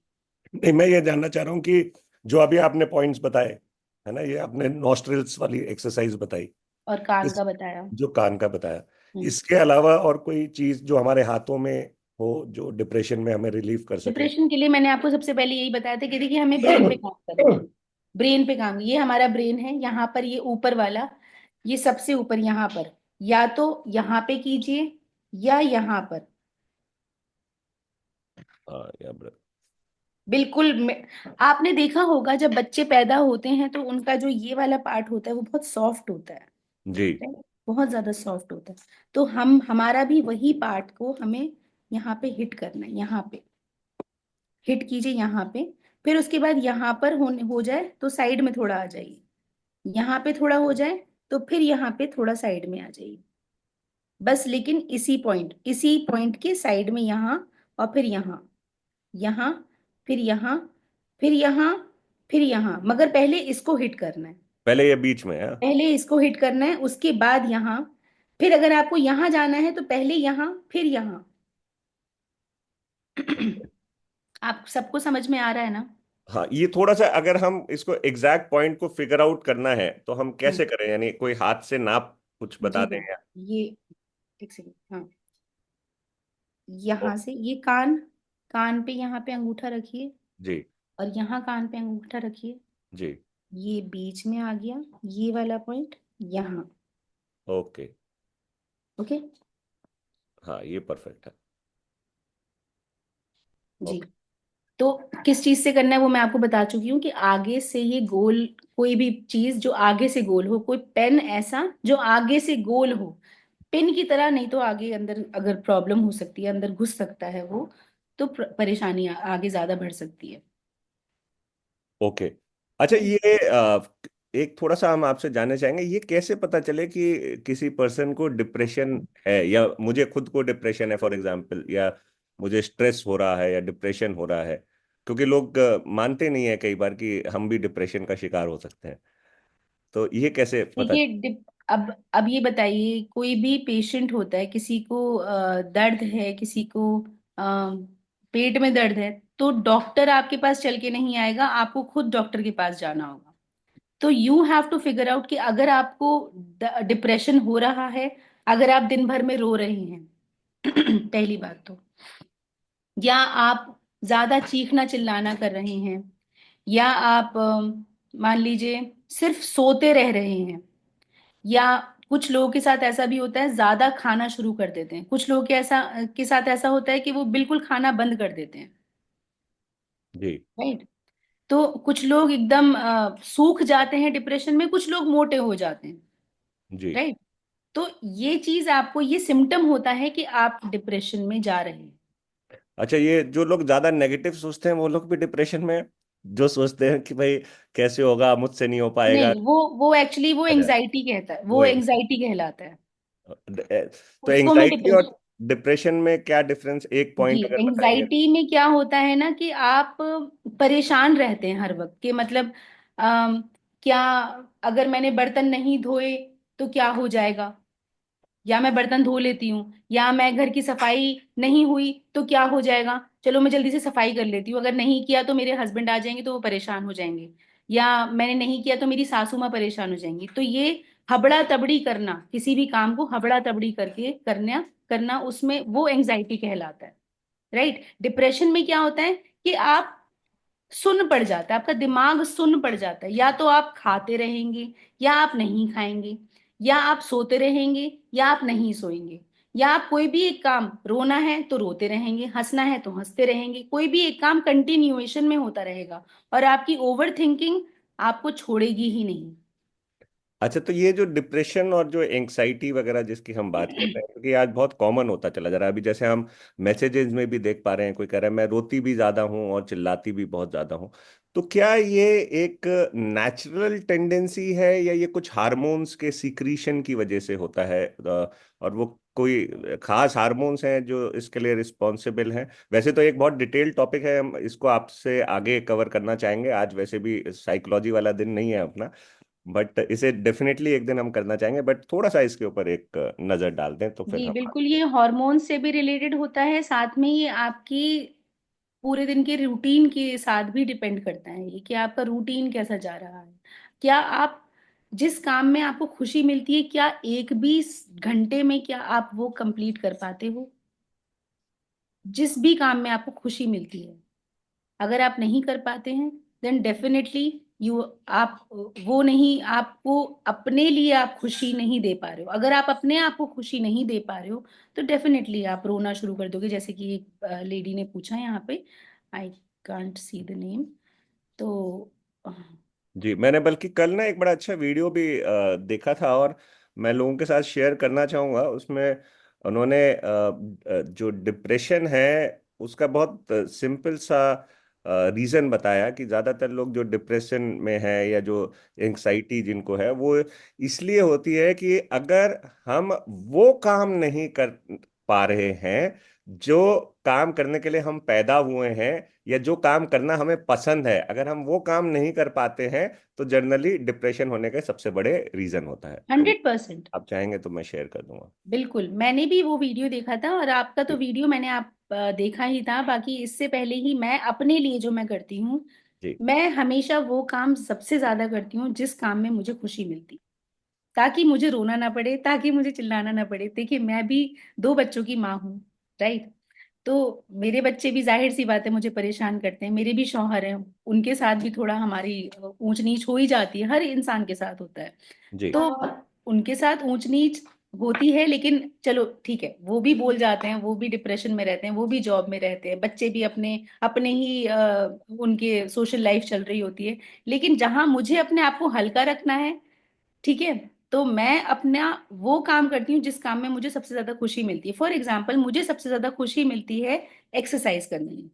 नहीं, मैं ये जानना चाह रहा हूँ कि जो अभी आपने पॉइंट्स बताए, है ना, ये आपने नॉस्ट्रिल्स वाली एक्सरसाइज बताई, और कान इस का बताया। जो कान का बताया, हम्म। इसके अलावा और कोई चीज जो हमारे हाथों में हो जो डिप्रेशन में हमें रिलीव कर सके? डिप्रेशन के लिए मैंने आपको सबसे पहले यही बताया था कि देखिए हमें ब्रेन पे काम करना है। ब्रेन पे काम, ये हमारा ब्रेन है यहाँ पर, ये ऊपर वाला, ये सबसे ऊपर यहाँ पर, या तो यहाँ पे कीजिए या यहाँ पर। हाँ, या बिल्कुल आपने देखा होगा जब बच्चे पैदा होते हैं तो उनका जो ये वाला पार्ट होता है वो बहुत सॉफ्ट होता है, जी। right? बहुत ज्यादा सॉफ्ट होता है। तो हम हमारा भी वही पार्ट को हमें यहाँ पे हिट करना है, यहाँ पे हिट कीजिए, यहाँ पे। फिर उसके बाद यहाँ पर हो जाए तो साइड में थोड़ा आ जाइए, यहाँ पे थोड़ा हो जाए तो फिर यहाँ पे थोड़ा साइड में आ जाइए। बस, लेकिन इसी पॉइंट के साइड में यहाँ, और फिर यहाँ, यहाँ, फिर यहाँ, फिर यहाँ, फिर यहाँ, मगर पहले इसको हिट करना है। पहले ये बीच में है? पहले इसको हिट करना है, उसके बाद यहाँ। फिर अगर आपको यहाँ जाना है तो पहले यहाँ फिर यहाँ। आप सबको समझ में आ रहा है ना? हाँ, ये थोड़ा सा अगर हम इसको एग्जैक्ट पॉइंट को फिगर आउट करना है तो हम हम्म, कैसे करें? यानी कोई हाथ से नाप कुछ बता जी दें हाँ, या? ये एक सेकंड, हाँ, ओ, यहाँ से ये कान, कान पे यहाँ पे अंगूठा रखिए, जी। और यहाँ कान पे अंगूठा रखिए। जी। ये बीच में आ गया, ये वाला पॉइंट यहाँ। ओके। ओके। हाँ, ये परफेक्ट है। जी। ओके। तो किस चीज से करना है वो मैं आपको बता चुकी हूँ कि आगे से ये गोल, कोई भी चीज जो आगे से गोल हो, कोई पेन ऐसा जो आगे से गोल हो, पिन की तरह नहीं तो आगे अंदर अगर प्रॉब्लम हो सकती है, अंदर घुस सकता है वो, तो परेशानी आगे ज्यादा बढ़ सकती है। ओके। अच्छा, राइट। ये एक थोड़ा सा हम आपसे जानना चाहेंगे, ये कैसे पता चले कि किसी पर्सन को डिप्रेशन है, या मुझे खुद को डिप्रेशन है फॉर एग्जांपल, या मुझे स्ट्रेस हो रहा है या डिप्रेशन हो रहा है? क्योंकि लोग मानते नहीं है कई बार कि हम भी डिप्रेशन का शिकार हो सकते हैं। तो ये कैसे पता? देखिए अब ये बताइए, कोई भी पेशेंट होता है, किसी को दर्द है, किसी को पेट में दर्द है, तो डॉक्टर आपके पास चल के नहीं आएगा, आपको खुद डॉक्टर के पास जाना होगा। तो you have to figure out कि अगर आपको डिप्रेशन हो रहा है, अगर आप दिन भर में रो रहे हैं पहली बात तो, या आप ज्यादा चीखना चिल्लाना कर रहे हैं, या आप मान लीजिए सिर्फ सोते रह रहे हैं, या कुछ लोगों के साथ ऐसा भी होता है, ज्यादा खाना शुरू कर देते हैं। कुछ लोगों के साथ ऐसा होता है कि वो बिल्कुल खाना बंद कर देते हैं। जी। राइट। तो कुछ लोग एकदम सूख जाते हैं डिप्रेशन में, कुछ लोग मोटे हो जाते हैं। जी। राइट। तो ये चीज आपको, ये सिम्टम होता है कि आप डिप्रेशन में जा रहे हैं। अच्छा, ये जो लोग ज्यादा नेगेटिव सोचते हैं वो लोग भी डिप्रेशन में हैं? जो सोचते हैं कि भाई कैसे होगा, मुझसे नहीं हो पाएगा। नहीं, वो एक्चुअली वो अच्छा। एंजाइटी कहता है, वो वो एंजाइटी कहलाता है। तो उसको मैं एंग्जाइटी और डिप्रेशन। डिप्रेशन में क्या डिफरेंस, एक जी, पॉइंट अगर बताएंगे। एंजाइटी में क्या होता है ना कि आप परेशान रहते हैं हर वक्त, कि मतलब अम, क्या, अगर मैंने बर्तन नहीं धोए तो क्या हो जाएगा, या मैं बर्तन धो लेती हूँ, या मैं घर की सफाई नहीं हुई तो क्या हो जाएगा, चलो मैं जल्दी से सफाई कर लेती हूँ, अगर नहीं किया तो मेरे हस्बैंड आ जाएंगे तो वो परेशान हो जाएंगे, या मैंने नहीं किया तो मेरी सासू माँ परेशान हो जाएंगी। तो ये हबड़ा तबड़ी करना, किसी भी काम को हबड़ा तबड़ी करके करना करना, उसमें वो एंजाइटी कहलाता है। राइट। डिप्रेशन में क्या होता है कि आप सुन्न पड़ जाता है, आपका दिमाग सुन्न पड़ जाता है। या तो आप खाते रहेंगे, या आप नहीं खाएंगे, या आप सोते रहेंगे, या आप नहीं सोएंगे, या आप कोई भी एक काम, रोना है तो रोते रहेंगे, हंसना है तो हंसते रहेंगे, कोई भी एक काम कंटिन्यूएशन में होता रहेगा, और आपकी ओवर थिंकिंग आपको छोड़ेगी ही नहीं। अच्छा, तो ये जो डिप्रेशन और जो एंग्जाइटी वगैरह जिसकी हम बात कर रहे हैं, क्योंकि आज बहुत कॉमन होता चला जा रहा है। अभी जैसे हम मैसेजेस में भी देख पा रहे हैं, कोई कह रहा है मैं रोती भी ज्यादा हूँ और चिल्लाती भी बहुत ज्यादा हूँ। तो क्या ये एक नेचुरल टेंडेंसी है या ये कुछ हार्मोन्स के सीक्रीशन की वजह से होता है? और वो कोई खास हार्मोन्स हैं जो इसके लिए रिस्पॉन्सिबल हैं? वैसे तो एक बहुत डिटेल टॉपिक है, हम इसको आपसे आगे कवर करना चाहेंगे। आज वैसे भी साइकोलॉजी वाला दिन नहीं है अपना, बट इसे डेफिनेटली एक दिन हम करना चाहेंगे। बट थोड़ा सा इसके ऊपर एक नजर डाल दें तो फिर जी हम बिल्कुल, ये हार्मोन से भी रिलेटेड होता है, साथ में ये आपकी पूरे दिन के रूटीन के साथ भी डिपेंड करता है, ये कि आपका रूटीन कैसा जा रहा है। क्या आप जिस काम में आपको खुशी मिलती है, क्या एक भी घंटे में क्या आप वो कंप्लीट कर पाते हो? जिस भी काम में आपको खुशी मिलती है, अगर आप नहीं कर पाते हैं, देन डेफिनेटली यू आप वो नहीं, आपको अपने लिए आप खुशी नहीं दे पा रहे हो। अगर आप अपने आप को खुशी नहीं दे पा रहे हो, तो डेफिनेटली आप रोना शुरू कर दोगे, जैसे कि एक लेडी ने पूछा यहाँ पे, I can't see the name. तो जी, मैंने बल्कि कल ना एक बड़ा अच्छा वीडियो भी देखा था, और मैं लोगों के साथ शेयर करना चाहूँगा। उसमें उन्होंने जो डिप्रेशन है उसका बहुत सिंपल सा रीज़न बताया कि ज़्यादातर लोग जो डिप्रेशन में है या जो एंग्जाइटी जिनको है, वो इसलिए होती है कि अगर हम वो काम नहीं कर पा रहे हैं जो काम करने के लिए हम पैदा हुए हैं, या जो काम करना हमें पसंद है, अगर हम वो काम नहीं कर पाते हैं, तो जनरली डिप्रेशन होने के सबसे बड़े रीजन होता है। तो 100%। आप चाहेंगे तो मैं शेयर कर दूंगा। बिल्कुल, मैंने भी वो वीडियो देखा था, और आपका तो जी। वीडियो मैंने देखा ही था। बाकी इससे पहले ही मैं अपने लिए जो मैं करती हूँ, जी। मैं हमेशा वो काम सबसे ज्यादा करती हूँ जिस काम में मुझे खुशी मिलती, ताकि मुझे रोना ना पड़े, ताकि मुझे चिल्लाना ना पड़े। देखिए, मैं भी दो बच्चों की माँ हूँ। राइट। तो मेरे बच्चे भी, जाहिर सी बात है, मुझे परेशान करते हैं, मेरे भी शौहर हैं, उनके साथ भी थोड़ा हमारी ऊंच नीच हो ही जाती है, हर इंसान के साथ होता है। जी। तो उनके साथ ऊंच नीच होती है, लेकिन चलो ठीक है, वो भी बोल जाते हैं, वो भी डिप्रेशन में रहते हैं, वो भी जॉब में रहते हैं, बच्चे भी अपने अपने ही उनके सोशल लाइफ चल रही होती है। लेकिन जहां मुझे अपने आप को हल्का रखना है, ठीक है, तो मैं अपना वो काम करती हूँ जिस काम में मुझे सबसे ज्यादा खुशी मिलती है। फॉर एग्जाम्पल, मुझे सबसे ज्यादा खुशी मिलती है एक्सरसाइज करने में।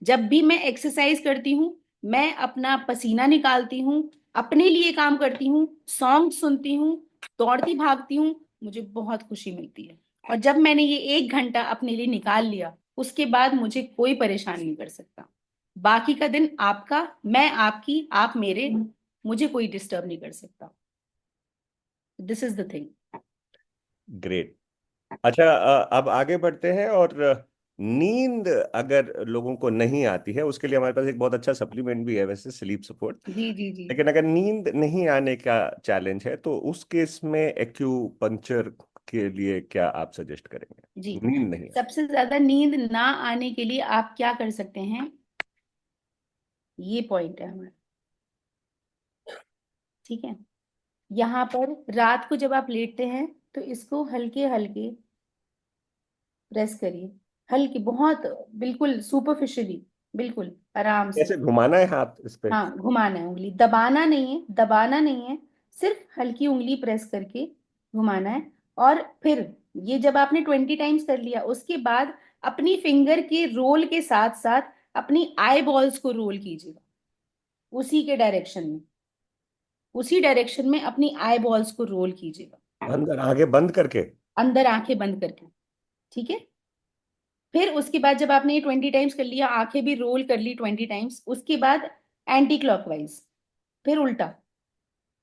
जब भी मैं एक्सरसाइज करती हूँ, मैं अपना पसीना निकालती हूँ, अपने लिए काम करती हूँ, सॉन्ग सुनती हूँ, दौड़ती भागती हूँ, मुझे बहुत खुशी मिलती है। और जब मैंने ये 1 घंटा अपने लिए निकाल लिया, उसके बाद मुझे कोई परेशान नहीं कर सकता। बाकी का दिन आपका, मैं आपकी, आप मेरे, मुझे कोई डिस्टर्ब नहीं कर सकता। This is the thing. Great. अच्छा, अब आगे बढ़ते हैं। और नींद अगर लोगों को नहीं आती है, उसके लिए हमारे पास एक बहुत अच्छा सप्लीमेंट भी है वैसे, स्लीप सपोर्ट। जी जी जी। लेकिन अगर नींद नहीं आने का चैलेंज है, तो उस केस में एक्यूपंक्चर के लिए क्या आप सजेस्ट जी, करेंगे? नींद नहीं आती। सबसे ज्यादा नींद ना आने के लिए आप क्या कर सकते हैं, ये पॉइंट है हमारा। ठीक है। यहाँ पर रात को जब आप लेटते हैं तो इसको हल्के हल्के प्रेस करिए, हल्के बहुत, बिल्कुल सुपरफिशियली, बिल्कुल आराम से। कैसे घुमाना है हाथ इस पे? हाँ, घुमाना है, उंगली दबाना नहीं है, दबाना नहीं है, सिर्फ हल्की उंगली प्रेस करके घुमाना है। और फिर ये जब आपने 20 टाइम्स कर लिया, उसके बाद अपनी फिंगर के रोल के साथ साथ अपनी आई बॉल्स को रोल कीजिएगा, उसी के डायरेक्शन में, उसी डायरेक्शन में अपनी आई बॉल्स को रोल कीजिएगा, अंदर आगे बंद करके? अंदर आंखें बंद करके। ठीक है। फिर उसके बाद जब आपने ये 20 टाइम्स कर लिया, आंखें भी रोल कर ली 20 टाइम्स, उसके बाद एंटी क्लॉकवाइज, फिर उल्टा,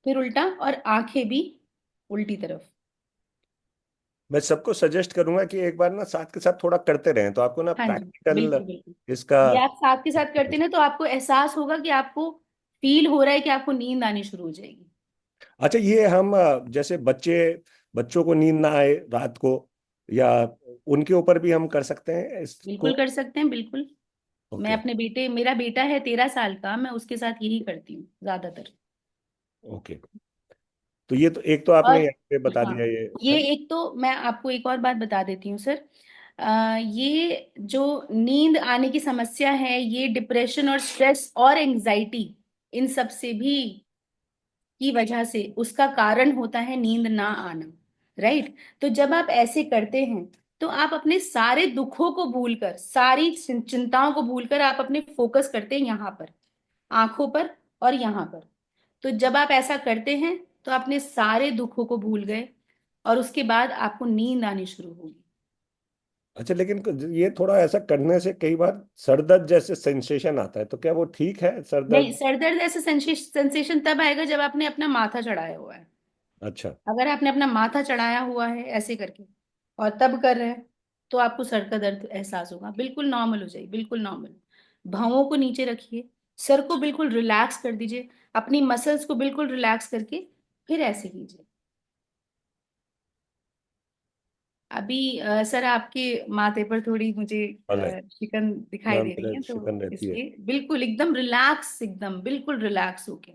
फिर उल्टा, और आंखें भी उल्टी तरफ। मैं सबको सजेस्ट करूंगा कि एक बार ना साथ के साथ थोड़ा करते रहें, तो आपको ना हाँ जी, प्रैक्टिकल बिल्कुल बिल्कुल। इसका। ये आप साथ के साथ करते ना तो आपको एहसास होगा कि आपको फील हो रहा है कि आपको नींद आनी शुरू हो जाएगी। अच्छा, ये हम जैसे बच्चों को नींद ना आए रात को, या उनके ऊपर भी हम कर सकते हैं बिल्कुल इसको? कर सकते हैं, बिल्कुल। मैं ओके। अपने बेटे, मेरा बेटा है 13 साल का, मैं उसके साथ यही करती हूँ ज्यादातर। ओके। तो ये तो एक तो आपने और यहाँ पे बता हाँ, दिया ये ये है। एक तो मैं आपको एक और बात बता देती हूँ सर। ये जो नींद आने की समस्या है, ये डिप्रेशन और स्ट्रेस और एंजाइटी, इन सब से भी की वजह से उसका कारण होता है नींद ना आना। राइट। तो जब आप ऐसे करते हैं तो आप अपने सारे दुखों को भूलकर, सारी चिंताओं को भूलकर आप अपने फोकस करते हैं यहाँ पर, आंखों पर और यहाँ पर। तो जब आप ऐसा करते हैं तो अपने सारे दुखों को भूल गए, और उसके बाद आपको नींद आनी शुरू होगी। अच्छा, लेकिन ये थोड़ा ऐसा करने से कई बार सर दर्द जैसे सेंसेशन आता है, तो क्या वो ठीक है सर नहीं, दर्द? सर दर्द ऐसे सेंसेशन तब आएगा जब आपने अपना माथा चढ़ाया हुआ है। अच्छा। अगर आपने अपना माथा चढ़ाया हुआ है ऐसे करके और तब कर रहे हैं, तो आपको सर का दर्द एहसास होगा, बिल्कुल नॉर्मल हो जाएगी, बिल्कुल नॉर्मल। भौंहों को नीचे रखिए, सर को बिल्कुल रिलैक्स कर दीजिए, अपनी मसल्स को बिल्कुल रिलैक्स करके फिर ऐसे कीजिए। अभी सर आपके माथे पर थोड़ी मुझे हाँ है। शिकन दिखाई हाँ, दे रही मेरे है, तो शिकन रहती है। इसलिए बिल्कुल एकदम रिलैक्स, एकदम बिल्कुल रिलैक्स होके।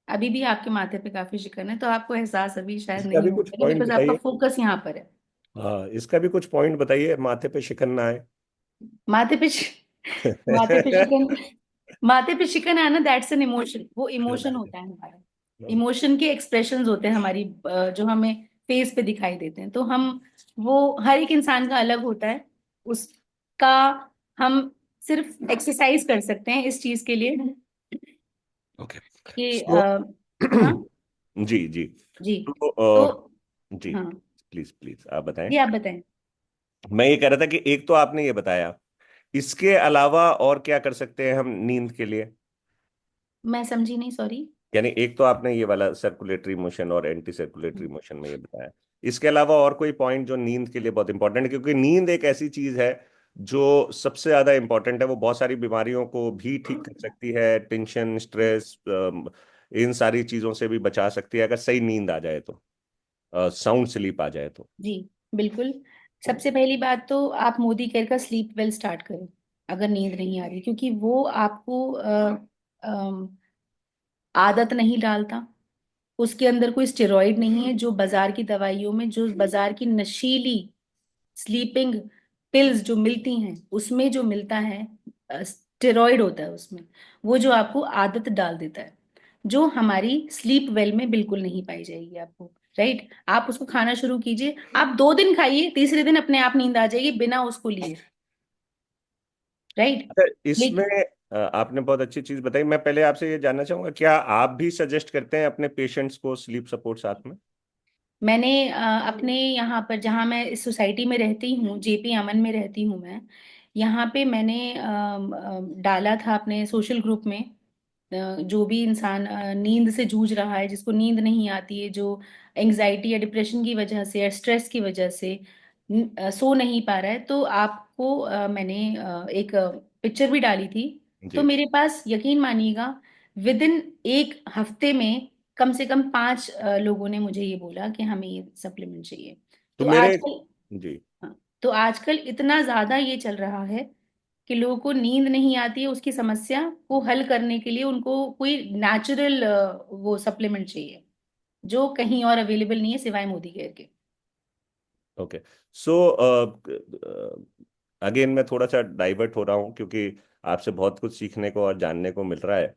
अभी भी आपके माथे पे काफी शिकन है, तो आपको एहसास अभी शायद इसका नहीं भी हो कुछ पाएगा पॉइंट बिकॉज आपका बताइए। फोकस यहाँ पर है। हाँ, इसका भी कुछ पॉइंट बताइए, माथे पे शिकन ना आए। माथे पे माथे पे शिकन, माथे पे शिकन आना, दैट्स एन इमोशन, वो इमोशन होता है हमारा। इमोशन के एक्सप्रेशंस होते हैं हमारी, जो हमें फेस पे दिखाई देते हैं, तो हम, वो हर एक इंसान का अलग होता है उसका। हम सिर्फ एक्सरसाइज कर सकते हैं इस चीज के लिए ओके। कि सो हाँ जी जी। जी। तो तो जी, हाँ प्लीज प्लीज आप बताएं। जी, आप बताएं। मैं ये कह रहा था कि एक तो आपने ये बताया, इसके अलावा और क्या कर सकते हैं हम नींद के लिए? मैं समझी नहीं, सॉरी। यानी एक तो आपने ये वाला सर्कुलेटरी मोशन और एंटी सर्कुलेटरी मोशन में ये बताया, इसके अलावा और कोई पॉइंट जो नींद के लिए बहुत इंपॉर्टेंट है? क्योंकि नींद एक ऐसी चीज है जो सबसे ज्यादा इंपॉर्टेंट है, वो बहुत सारी बीमारियों को भी ठीक कर सकती है, टेंशन, स्ट्रेस, इन सारी चीजों से भी बचा सकती है अगर सही नींद आ जाए तो, साउंड स्लीप आ जाए तो। जी, बिल्कुल। सबसे पहली बात तो आप मोदी केयर का स्लीप वेल स्टार्ट करें, अगर नींद नहीं आ रही, क्योंकि वो आपको आदत नहीं डालता। उसके अंदर कोई स्टेरॉइड नहीं है, जो बाजार की दवाइयों में, जो बाजार की नशीली स्लीपिंग पिल्स जो मिलती हैं उसमें जो मिलता है, स्टेरॉइड होता है उसमें, वो जो आपको आदत डाल देता है, जो हमारी स्लीप वेल में बिल्कुल नहीं पाई जाएगी आपको। राइट। आप उसको खाना शुरू कीजिए, आप 2 दिन खाइए, तीसरे दिन अपने आप नींद आ जाएगी बिना उसको लिए। राइट। अच्छा, इसमें आपने बहुत अच्छी चीज बताई। मैं पहले आपसे ये जानना चाहूंगा, क्या आप भी सजेस्ट करते हैं अपने पेशेंट्स को स्लीप सपोर्ट साथ में? मैंने अपने यहाँ पर, जहाँ मैं इस सोसाइटी में रहती हूँ, जेपी अमन में रहती हूँ मैं, यहाँ पे मैंने डाला था अपने सोशल ग्रुप में, जो भी इंसान नींद से जूझ रहा है, जिसको नींद नहीं आती है, जो एंजाइटी या डिप्रेशन की वजह से या स्ट्रेस की वजह से सो नहीं पा रहा है, तो आपको मैंने एक पिक्चर भी डाली थी। तो जी। मेरे पास, यकीन मानिएगा, विद इन 1 हफ्ते में कम से कम 5 लोगों ने मुझे ये बोला कि हमें ये सप्लीमेंट चाहिए। तो तो मेरे आजकल, जी। हाँ, तो आजकल इतना ज्यादा ये चल रहा है कि लोगों को नींद नहीं आती है, उसकी समस्या को हल करने के लिए उनको कोई नेचुरल वो सप्लीमेंट चाहिए, जो कहीं और अवेलेबल नहीं है सिवाय मोदी केयर के। ओके। सो अगेन मैं थोड़ा सा डाइवर्ट हो रहा हूँ, क्योंकि आपसे बहुत कुछ सीखने को और जानने को मिल रहा है।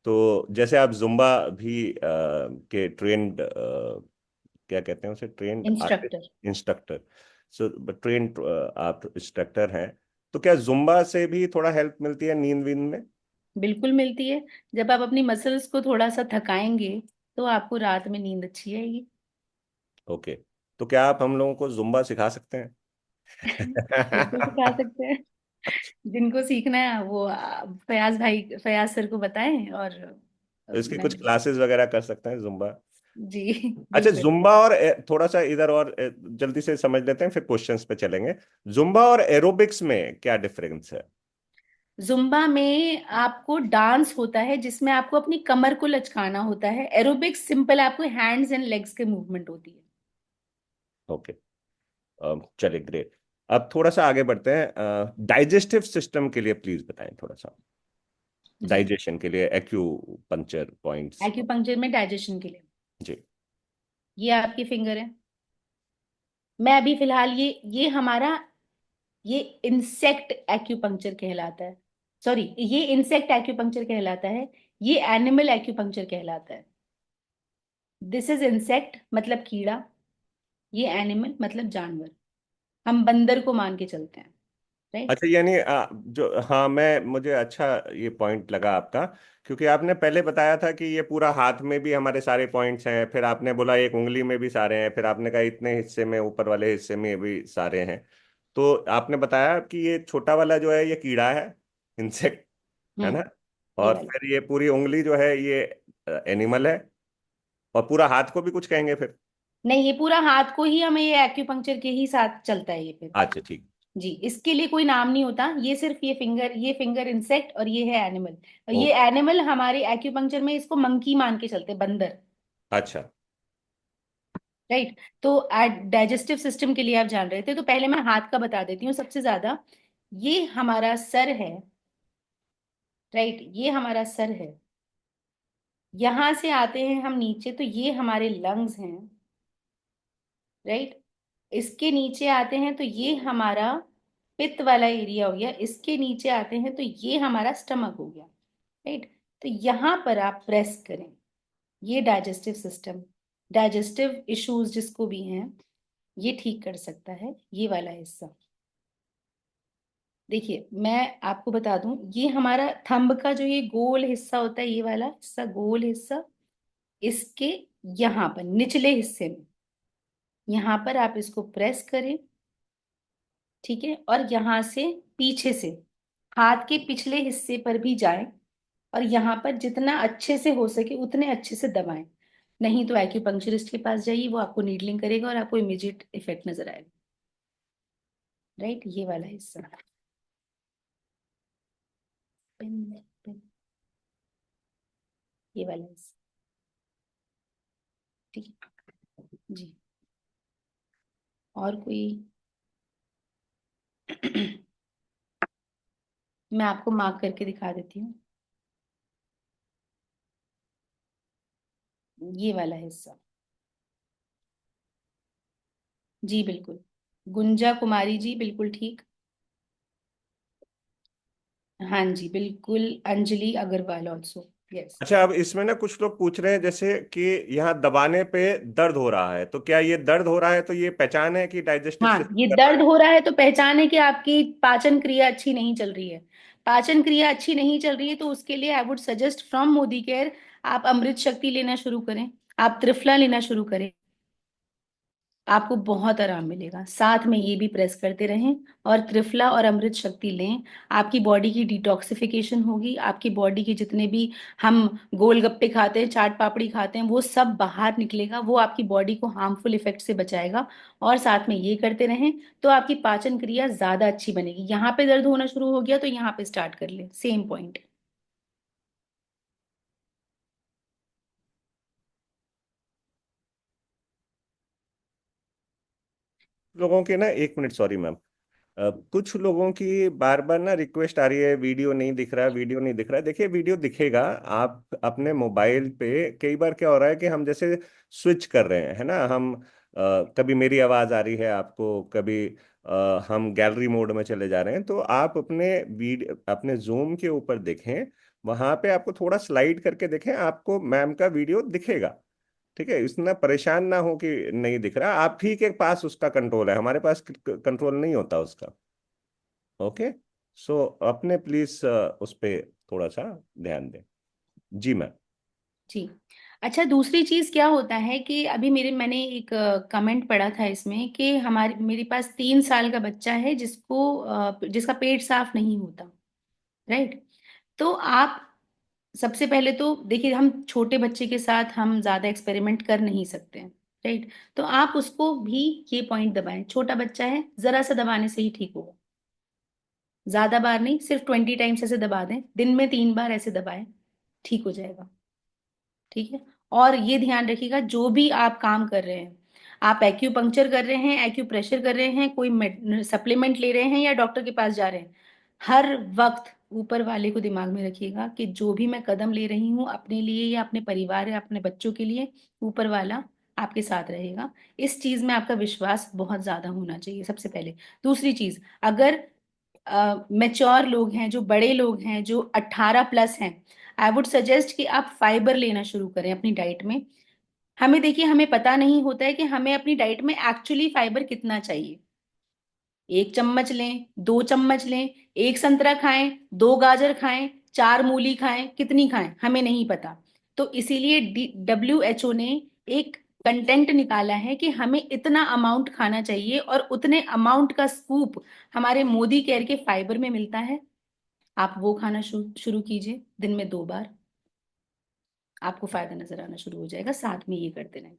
तो जैसे आप जुम्बा भी के ट्रेंड, क्या कहते हैं उसे, ट्रेंड आर्टिस्ट, इंस्ट्रक्टर। इंस्ट्रक्टर। सो ट्रेंड आप इंस्ट्रक्टर हैं, तो क्या जुम्बा से भी थोड़ा हेल्प मिलती है नींद वींद में? बिल्कुल मिलती है। जब आप अपनी मसल्स को थोड़ा सा थकाएंगे तो आपको रात में नींद अच्छी आएगी। ओके। तो क्या आप हम लोगों को जुम्बा सिखा सकते हैं? बिल्कुल सिखा सकते हैं। जिनको सीखना है वो फयाज भाई, फयाज सर को बताएं, और तो इसकी मैं। कुछ क्लासेस वगैरह कर सकते हैं जुम्बा? जी अच्छा, बिल्कुल। जुम्बा और थोड़ा सा इधर और जल्दी से समझ लेते हैं, फिर क्वेश्चंस पे चलेंगे। जुम्बा और एरोबिक्स में क्या डिफरेंस है? जुम्बा में आपको डांस होता है जिसमें आपको अपनी कमर को लचकाना होता है। एरोबिक्स सिंपल, आपको हैंड्स एंड लेग्स के मूवमेंट होती है। ओके। चलिए, ग्रेट। अब थोड़ा सा आगे बढ़ते हैं। डाइजेस्टिव सिस्टम के लिए प्लीज बताएं थोड़ा सा, जी। डाइजेशन के लिए एक्यू पंक्चर पॉइंट्स। एक्यूपंक्चर में डाइजेशन के लिए जी। ये आपकी फिंगर है। मैं अभी फिलहाल ये हमारा, ये इंसेक्ट एक्यूपंक्चर कहलाता है। सॉरी, ये इंसेक्ट एक्यूपंक्चर कहलाता है। ये एनिमल एक्यूपंक्चर कहलाता है। दिस इज इंसेक्ट मतलब कीड़ा, ये एनिमल मतलब जानवर। हम बंदर को मान के चलते हैं, राइट। अच्छा, यानी जो, हाँ, मुझे अच्छा ये पॉइंट लगा आपका, क्योंकि आपने पहले बताया था कि ये पूरा हाथ में भी हमारे सारे पॉइंट्स हैं, फिर आपने बोला एक उंगली में भी सारे हैं, फिर आपने कहा इतने हिस्से में, ऊपर वाले हिस्से में भी सारे हैं। तो आपने बताया कि ये छोटा वाला जो है ये कीड़ा है, इंसेक्ट, है ना? ये और वाला। फिर ये पूरी उंगली जो है ये एनिमल है, और पूरा हाथ को भी कुछ कहेंगे फिर? नहीं, ये पूरा हाथ को ही हमें ये एक्यूपंक्चर के ही साथ चलता है ये फिर। अच्छा, ठीक। जी, इसके लिए कोई नाम नहीं होता, ये सिर्फ ये फिंगर इंसेक्ट और ये है एनिमल। और ओ, ये एनिमल हमारे एक्यूपंक्चर में इसको मंकी मान के चलते हैं, बंदर। अच्छा। राइट। तो डाइजेस्टिव सिस्टम के लिए आप जान रहे थे, तो पहले मैं हाथ का बता देती हूँ सबसे ज्यादा। ये हमारा सर है। राइट, ये हमारा सर है। यहां से आते हैं हम नीचे तो ये हमारे लंग्स हैं। राइट। इसके नीचे आते हैं तो ये हमारा पित्त वाला एरिया हो गया। इसके नीचे आते हैं तो ये हमारा स्टमक हो गया। राइट। तो यहाँ पर आप प्रेस करें, ये डाइजेस्टिव सिस्टम, डाइजेस्टिव इश्यूज जिसको भी हैं, ये ठीक कर सकता है ये वाला हिस्सा। देखिए मैं आपको बता दूं, ये हमारा थंब का जो ये गोल हिस्सा होता है, ये वाला हिस्सा, गोल हिस्सा, इसके यहाँ पर निचले हिस्से में, यहाँ पर आप इसको प्रेस करें। ठीक है, और यहाँ से पीछे से हाथ के पिछले हिस्से पर भी जाएं, और यहाँ पर जितना अच्छे से हो सके उतने अच्छे से दबाएं। नहीं तो एक्यूपंक्चरिस्ट के पास जाइए, वो आपको नीडलिंग करेगा और आपको इमीडिएट इफेक्ट नजर आएगा। राइट, ये वाला हिस्सा। पेन, पेन, ये वाला हिस्सा। ठीक है जी। और कोई मैं आपको मार्क करके दिखा देती हूँ, ये वाला हिस्सा। जी बिल्कुल, गुंजा कुमारी जी बिल्कुल ठीक। हाँ जी बिल्कुल, अंजलि अग्रवाल ऑल्सो। यस। अच्छा, अब इसमें ना कुछ लोग पूछ रहे हैं जैसे कि यहाँ दबाने पे दर्द हो रहा है, तो क्या ये दर्द हो रहा है तो ये पहचान है कि डाइजेस्टिव हाँ, सिस्टम ये कर रहा दर्द है? हो रहा है तो पहचान है कि आपकी पाचन क्रिया अच्छी नहीं चल रही है। पाचन क्रिया अच्छी नहीं चल रही है तो उसके लिए I would suggest from Modi care, आप अमृत शक्ति लेना शुरू करें, आप त्रिफला लेना शुरू करें। आपको बहुत आराम मिलेगा। साथ में ये भी प्रेस करते रहें और त्रिफला और अमृत शक्ति लें। आपकी बॉडी की डिटॉक्सिफिकेशन होगी, आपकी बॉडी के जितने भी हम गोलगप्पे खाते हैं, चाट पापड़ी खाते हैं, वो सब बाहर निकलेगा, वो आपकी बॉडी को हार्मफुल इफेक्ट से बचाएगा। और साथ में ये करते रहें तो आपकी पाचन क्रिया ज्यादा अच्छी बनेगी। यहाँ पे दर्द होना शुरू हो गया तो यहाँ पे स्टार्ट कर ले, सेम पॉइंट। लोगों के ना, एक मिनट, सॉरी मैम। कुछ लोगों की बार बार ना रिक्वेस्ट आ रही है, वीडियो नहीं दिख रहा है, वीडियो नहीं दिख रहा है। देखिए वीडियो दिखेगा। आप अपने मोबाइल पे कई बार क्या हो रहा है कि हम जैसे स्विच कर रहे हैं, है ना, हम कभी मेरी आवाज आ रही है आपको, कभी हम गैलरी मोड में चले जा रहे हैं, तो आप अपने वीडियो अपने जूम के ऊपर देखें, वहां पे आपको थोड़ा स्लाइड करके देखें, आपको मैम का वीडियो दिखेगा। ठीक है, इतना परेशान ना हो कि नहीं दिख रहा, आप ही के पास उसका कंट्रोल है, हमारे पास कंट्रोल नहीं होता उसका। ओके। सो अपने प्लीज उस पे थोड़ा सा ध्यान दें। जी मैम। जी। अच्छा, दूसरी चीज क्या होता है कि अभी मैंने एक कमेंट पढ़ा था इसमें कि मेरे पास 3 साल का बच्चा है जिसका पेट साफ नहीं होता। राइट। तो आप सबसे पहले तो देखिए, हम छोटे बच्चे के साथ हम ज्यादा एक्सपेरिमेंट कर नहीं सकते हैं। राइट। तो आप उसको भी ये पॉइंट दबाएं, छोटा बच्चा है, जरा सा दबाने से ही ठीक होगा। ज्यादा बार नहीं, सिर्फ 20 टाइम्स ऐसे दबा दें, दिन में 3 बार ऐसे दबाएं, ठीक हो जाएगा। ठीक है। और ये ध्यान रखिएगा, जो भी आप काम कर रहे हैं, आप एक्यूपंक्चर कर रहे हैं, एक्यूप्रेशर कर रहे हैं, कोई सप्लीमेंट ले रहे हैं या डॉक्टर के पास जा रहे हैं, हर वक्त ऊपर वाले को दिमाग में रखिएगा कि जो भी मैं कदम ले रही हूँ अपने लिए या अपने परिवार या अपने बच्चों के लिए, ऊपर वाला आपके साथ रहेगा। इस चीज में आपका विश्वास बहुत ज्यादा होना चाहिए सबसे पहले। दूसरी चीज, अगर मेच्योर लोग हैं, जो बड़े लोग हैं, जो 18+ हैं, आई वुड सजेस्ट कि आप फाइबर लेना शुरू करें अपनी डाइट में। हमें देखिए, हमें पता नहीं होता है कि हमें अपनी डाइट में एक्चुअली फाइबर कितना चाहिए। 1 चम्मच लें, 2 चम्मच लें, एक संतरा खाएं, 2 गाजर खाएं, 4 मूली खाएं, कितनी खाएं हमें नहीं पता। तो इसीलिए WHO ने एक कंटेंट निकाला है कि हमें इतना अमाउंट खाना चाहिए, और उतने अमाउंट का स्कूप हमारे मोदी केयर के फाइबर में मिलता है। आप वो खाना शुरू कीजिए, दिन में 2 बार। आपको फायदा नजर आना शुरू हो जाएगा, साथ में ये करते रहें।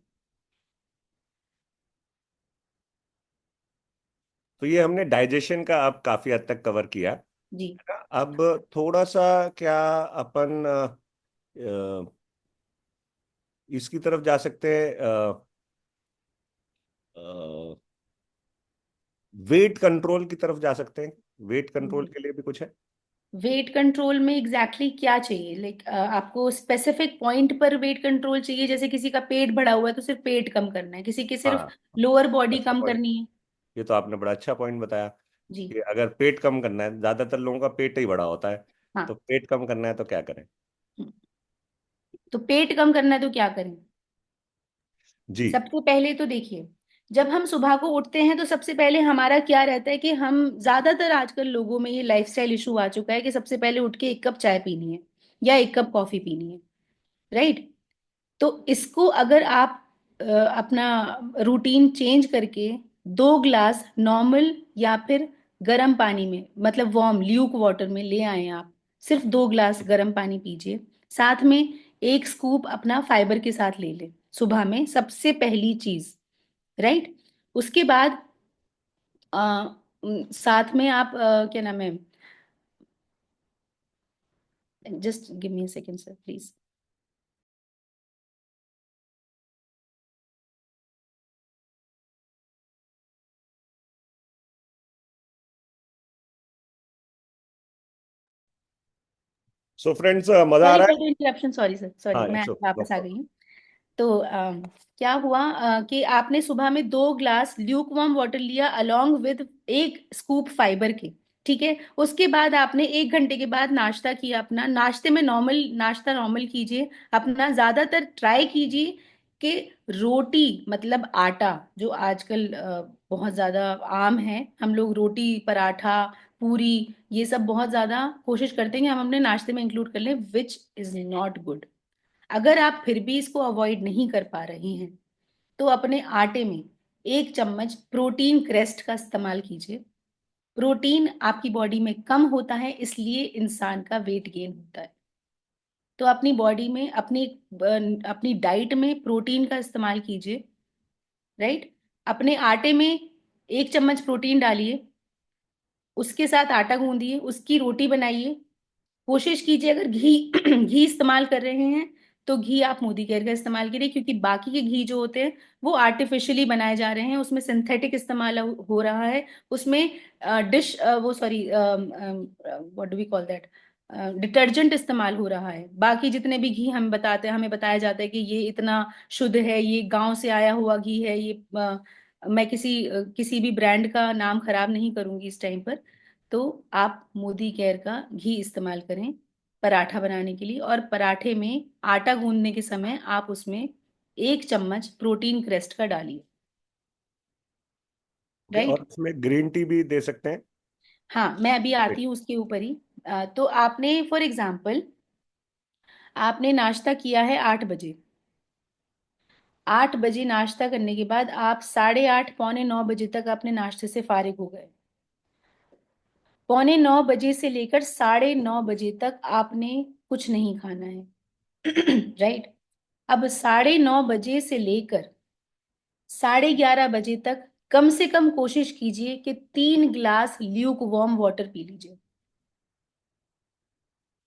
तो ये हमने डाइजेशन का अब काफी हद तक कवर किया। जी। अब थोड़ा सा क्या अपन इसकी तरफ जा सकते हैं, वेट कंट्रोल की तरफ जा सकते हैं। वेट कंट्रोल के लिए भी कुछ है? वेट कंट्रोल में एग्जैक्टली exactly क्या चाहिए? आपको स्पेसिफिक पॉइंट पर वेट कंट्रोल चाहिए? जैसे किसी का पेट बढ़ा हुआ है तो सिर्फ पेट कम करना है, किसी की सिर्फ हाँ, लोअर बॉडी अच्छा कम पॉइंट। करनी है। ये तो आपने बड़ा अच्छा पॉइंट बताया जी। कि अगर पेट कम करना है, ज्यादातर लोगों का पेट ही बड़ा होता है, तो हाँ। पेट कम करना है तो क्या करें? हम्म। तो पेट कम करना है तो क्या करें? जी। सबसे पहले तो देखिए, जब हम सुबह को उठते हैं तो सबसे पहले हमारा क्या रहता है कि हम ज्यादातर आजकल लोगों में ये लाइफस्टाइल इशू आ चुका है कि सबसे पहले उठ के 1 कप चाय पीनी है या 1 कप कॉफी पीनी है। राइट। तो इसको अगर आप अपना रूटीन चेंज करके 2 ग्लास नॉर्मल या फिर गर्म पानी में, मतलब वार्म ल्यूक वाटर में ले आए आप, सिर्फ 2 ग्लास गर्म पानी पीजिए, साथ में एक स्कूप अपना फाइबर के साथ ले लें सुबह में, सबसे पहली चीज। राइट। उसके बाद साथ में आप क्या नाम है, just give me a second sir please. So friends, मजा आ सॉरी रहा फॉर द है? इंटरप्शन, सॉरी सर, सॉरी, हाँ, मैं इट्स ओके, नो वापस आ गई प्रॉब्लम। हूँ। तो क्या हुआ कि आपने सुबह में 2 ग्लास ल्यूक वार्म वाटर लिया अलोंग विद एक स्कूप फाइबर के। ठीक है। उसके बाद आपने 1 घंटे के बाद नाश्ता किया, अपना नाश्ते में नॉर्मल नाश्ता नॉर्मल कीजिए अपना। ज्यादातर ट्राई कीजिए कि रोटी, मतलब आटा, जो आजकल बहुत ज्यादा आम है, हम लोग रोटी पराठा पूरी ये सब बहुत ज्यादा कोशिश करते हैं कि हम अपने नाश्ते में इंक्लूड कर लें, विच इज नॉट गुड। अगर आप फिर भी इसको अवॉइड नहीं कर पा रहे हैं तो अपने आटे में 1 चम्मच प्रोटीन क्रेस्ट का इस्तेमाल कीजिए। प्रोटीन आपकी बॉडी में कम होता है, इसलिए इंसान का वेट गेन होता है। तो अपनी बॉडी में, अपनी डाइट में प्रोटीन का इस्तेमाल कीजिए। राइट। अपने आटे में 1 चम्मच प्रोटीन डालिए, उसके साथ आटा गूंदिए, उसकी रोटी बनाइए। कोशिश कीजिए, अगर घी घी इस्तेमाल कर रहे हैं तो घी आप मोदी केयर का इस्तेमाल करिए, क्योंकि बाकी के घी जो होते हैं वो आर्टिफिशियली बनाए जा रहे हैं, उसमें सिंथेटिक इस्तेमाल हो रहा है, उसमें डिश वो sorry what do we call that, detergent इस्तेमाल हो रहा है। बाकी जितने भी घी हम बताते हैं, हमें बताया जाता है कि ये इतना शुद्ध है, ये गांव से आया हुआ घी है, ये मैं किसी भी ब्रांड का नाम खराब नहीं करूंगी इस टाइम पर। तो आप मोदी केयर का घी इस्तेमाल करें पराठा बनाने के लिए, और पराठे में आटा गूंदने के समय आप उसमें 1 चम्मच प्रोटीन क्रेस्ट का डालिए। ओके, और राइट। इसमें ग्रीन टी भी दे सकते हैं? हाँ, मैं अभी आती हूँ उसके ऊपर ही। तो आपने फॉर एग्जाम्पल आपने नाश्ता किया है 8 बजे। 8 बजे नाश्ता करने के बाद आप 8:30 8:45 तक अपने नाश्ते से फारिग हो गए। 8:45 से लेकर 9:30 तक आपने कुछ नहीं खाना है। राइट। अब 9:30 से लेकर 11:30 तक कम से कम कोशिश कीजिए कि 3 glass Luke warm water P लीजिए।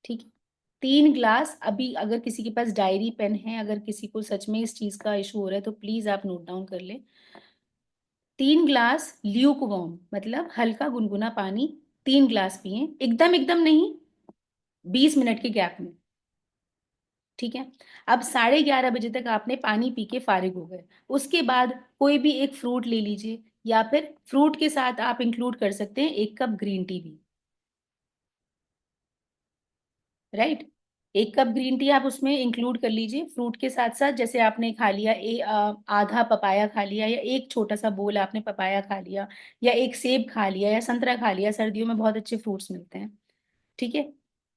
ठीक है। 3 ग्लास, अभी अगर किसी के पास डायरी पेन है, अगर किसी को सच में इस चीज का इशू हो रहा है तो प्लीज आप नोट डाउन कर ले। 3 ग्लास ल्यूक वार्म मतलब हल्का गुनगुना पानी, 3 ग्लास पिए, एकदम एकदम नहीं, 20 मिनट के गैप में। ठीक है। अब 11:30 तक आपने पानी पी के फारिग हो गए। उसके बाद कोई भी एक फ्रूट ले लीजिए, या फिर फ्रूट के साथ आप इंक्लूड कर सकते हैं 1 कप ग्रीन टी भी। राइट। 1 कप ग्रीन टी आप उसमें इंक्लूड कर लीजिए फ्रूट के साथ साथ। जैसे आपने खा लिया आधा पपाया खा लिया, या एक छोटा सा बोल आपने पपाया खा लिया, या एक सेब खा लिया, या संतरा खा लिया, सर्दियों में बहुत अच्छे फ्रूट्स मिलते हैं। ठीक है।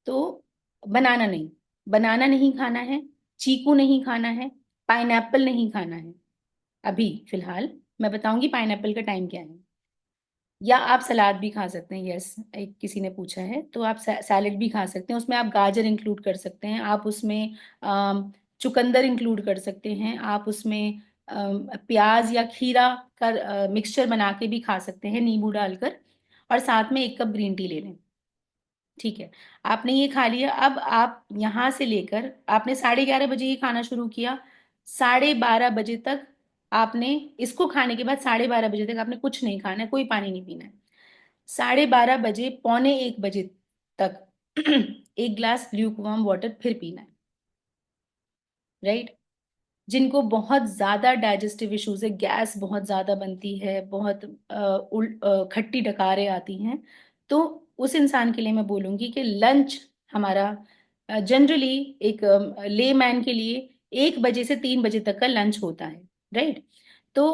तो बनाना नहीं, बनाना नहीं खाना है, चीकू नहीं खाना है, पाइनएप्पल नहीं खाना है। अभी फिलहाल मैं बताऊंगी पाइनएप्पल का टाइम क्या है। या आप सलाद भी खा सकते हैं, यस, एक किसी ने पूछा है, तो आप सैलेड भी खा सकते हैं, उसमें आप गाजर इंक्लूड कर सकते हैं, आप उसमें चुकंदर इंक्लूड कर सकते हैं, आप उसमें प्याज या खीरा का मिक्सचर बना के भी खा सकते हैं नींबू डालकर, और साथ में 1 कप ग्रीन टी ले लें। ठीक है। आपने ये खा लिया। अब आप यहां से लेकर आपने 11:30 बजे ये खाना शुरू किया, 12:30 बजे तक आपने इसको खाने के बाद 12:30 बजे तक आपने कुछ नहीं खाना है, कोई पानी नहीं पीना है। 12:30 बजे 1:45 बजे तक 1 ग्लास ल्यूक वार्म वाटर फिर पीना है। राइट। जिनको बहुत ज्यादा डाइजेस्टिव इश्यूज है, गैस बहुत ज्यादा बनती है, बहुत खट्टी डकारें आती हैं, तो उस इंसान के लिए मैं बोलूंगी कि लंच हमारा जनरली एक लेमैन के लिए 1 बजे से 3 बजे तक का लंच होता है। राइट। तो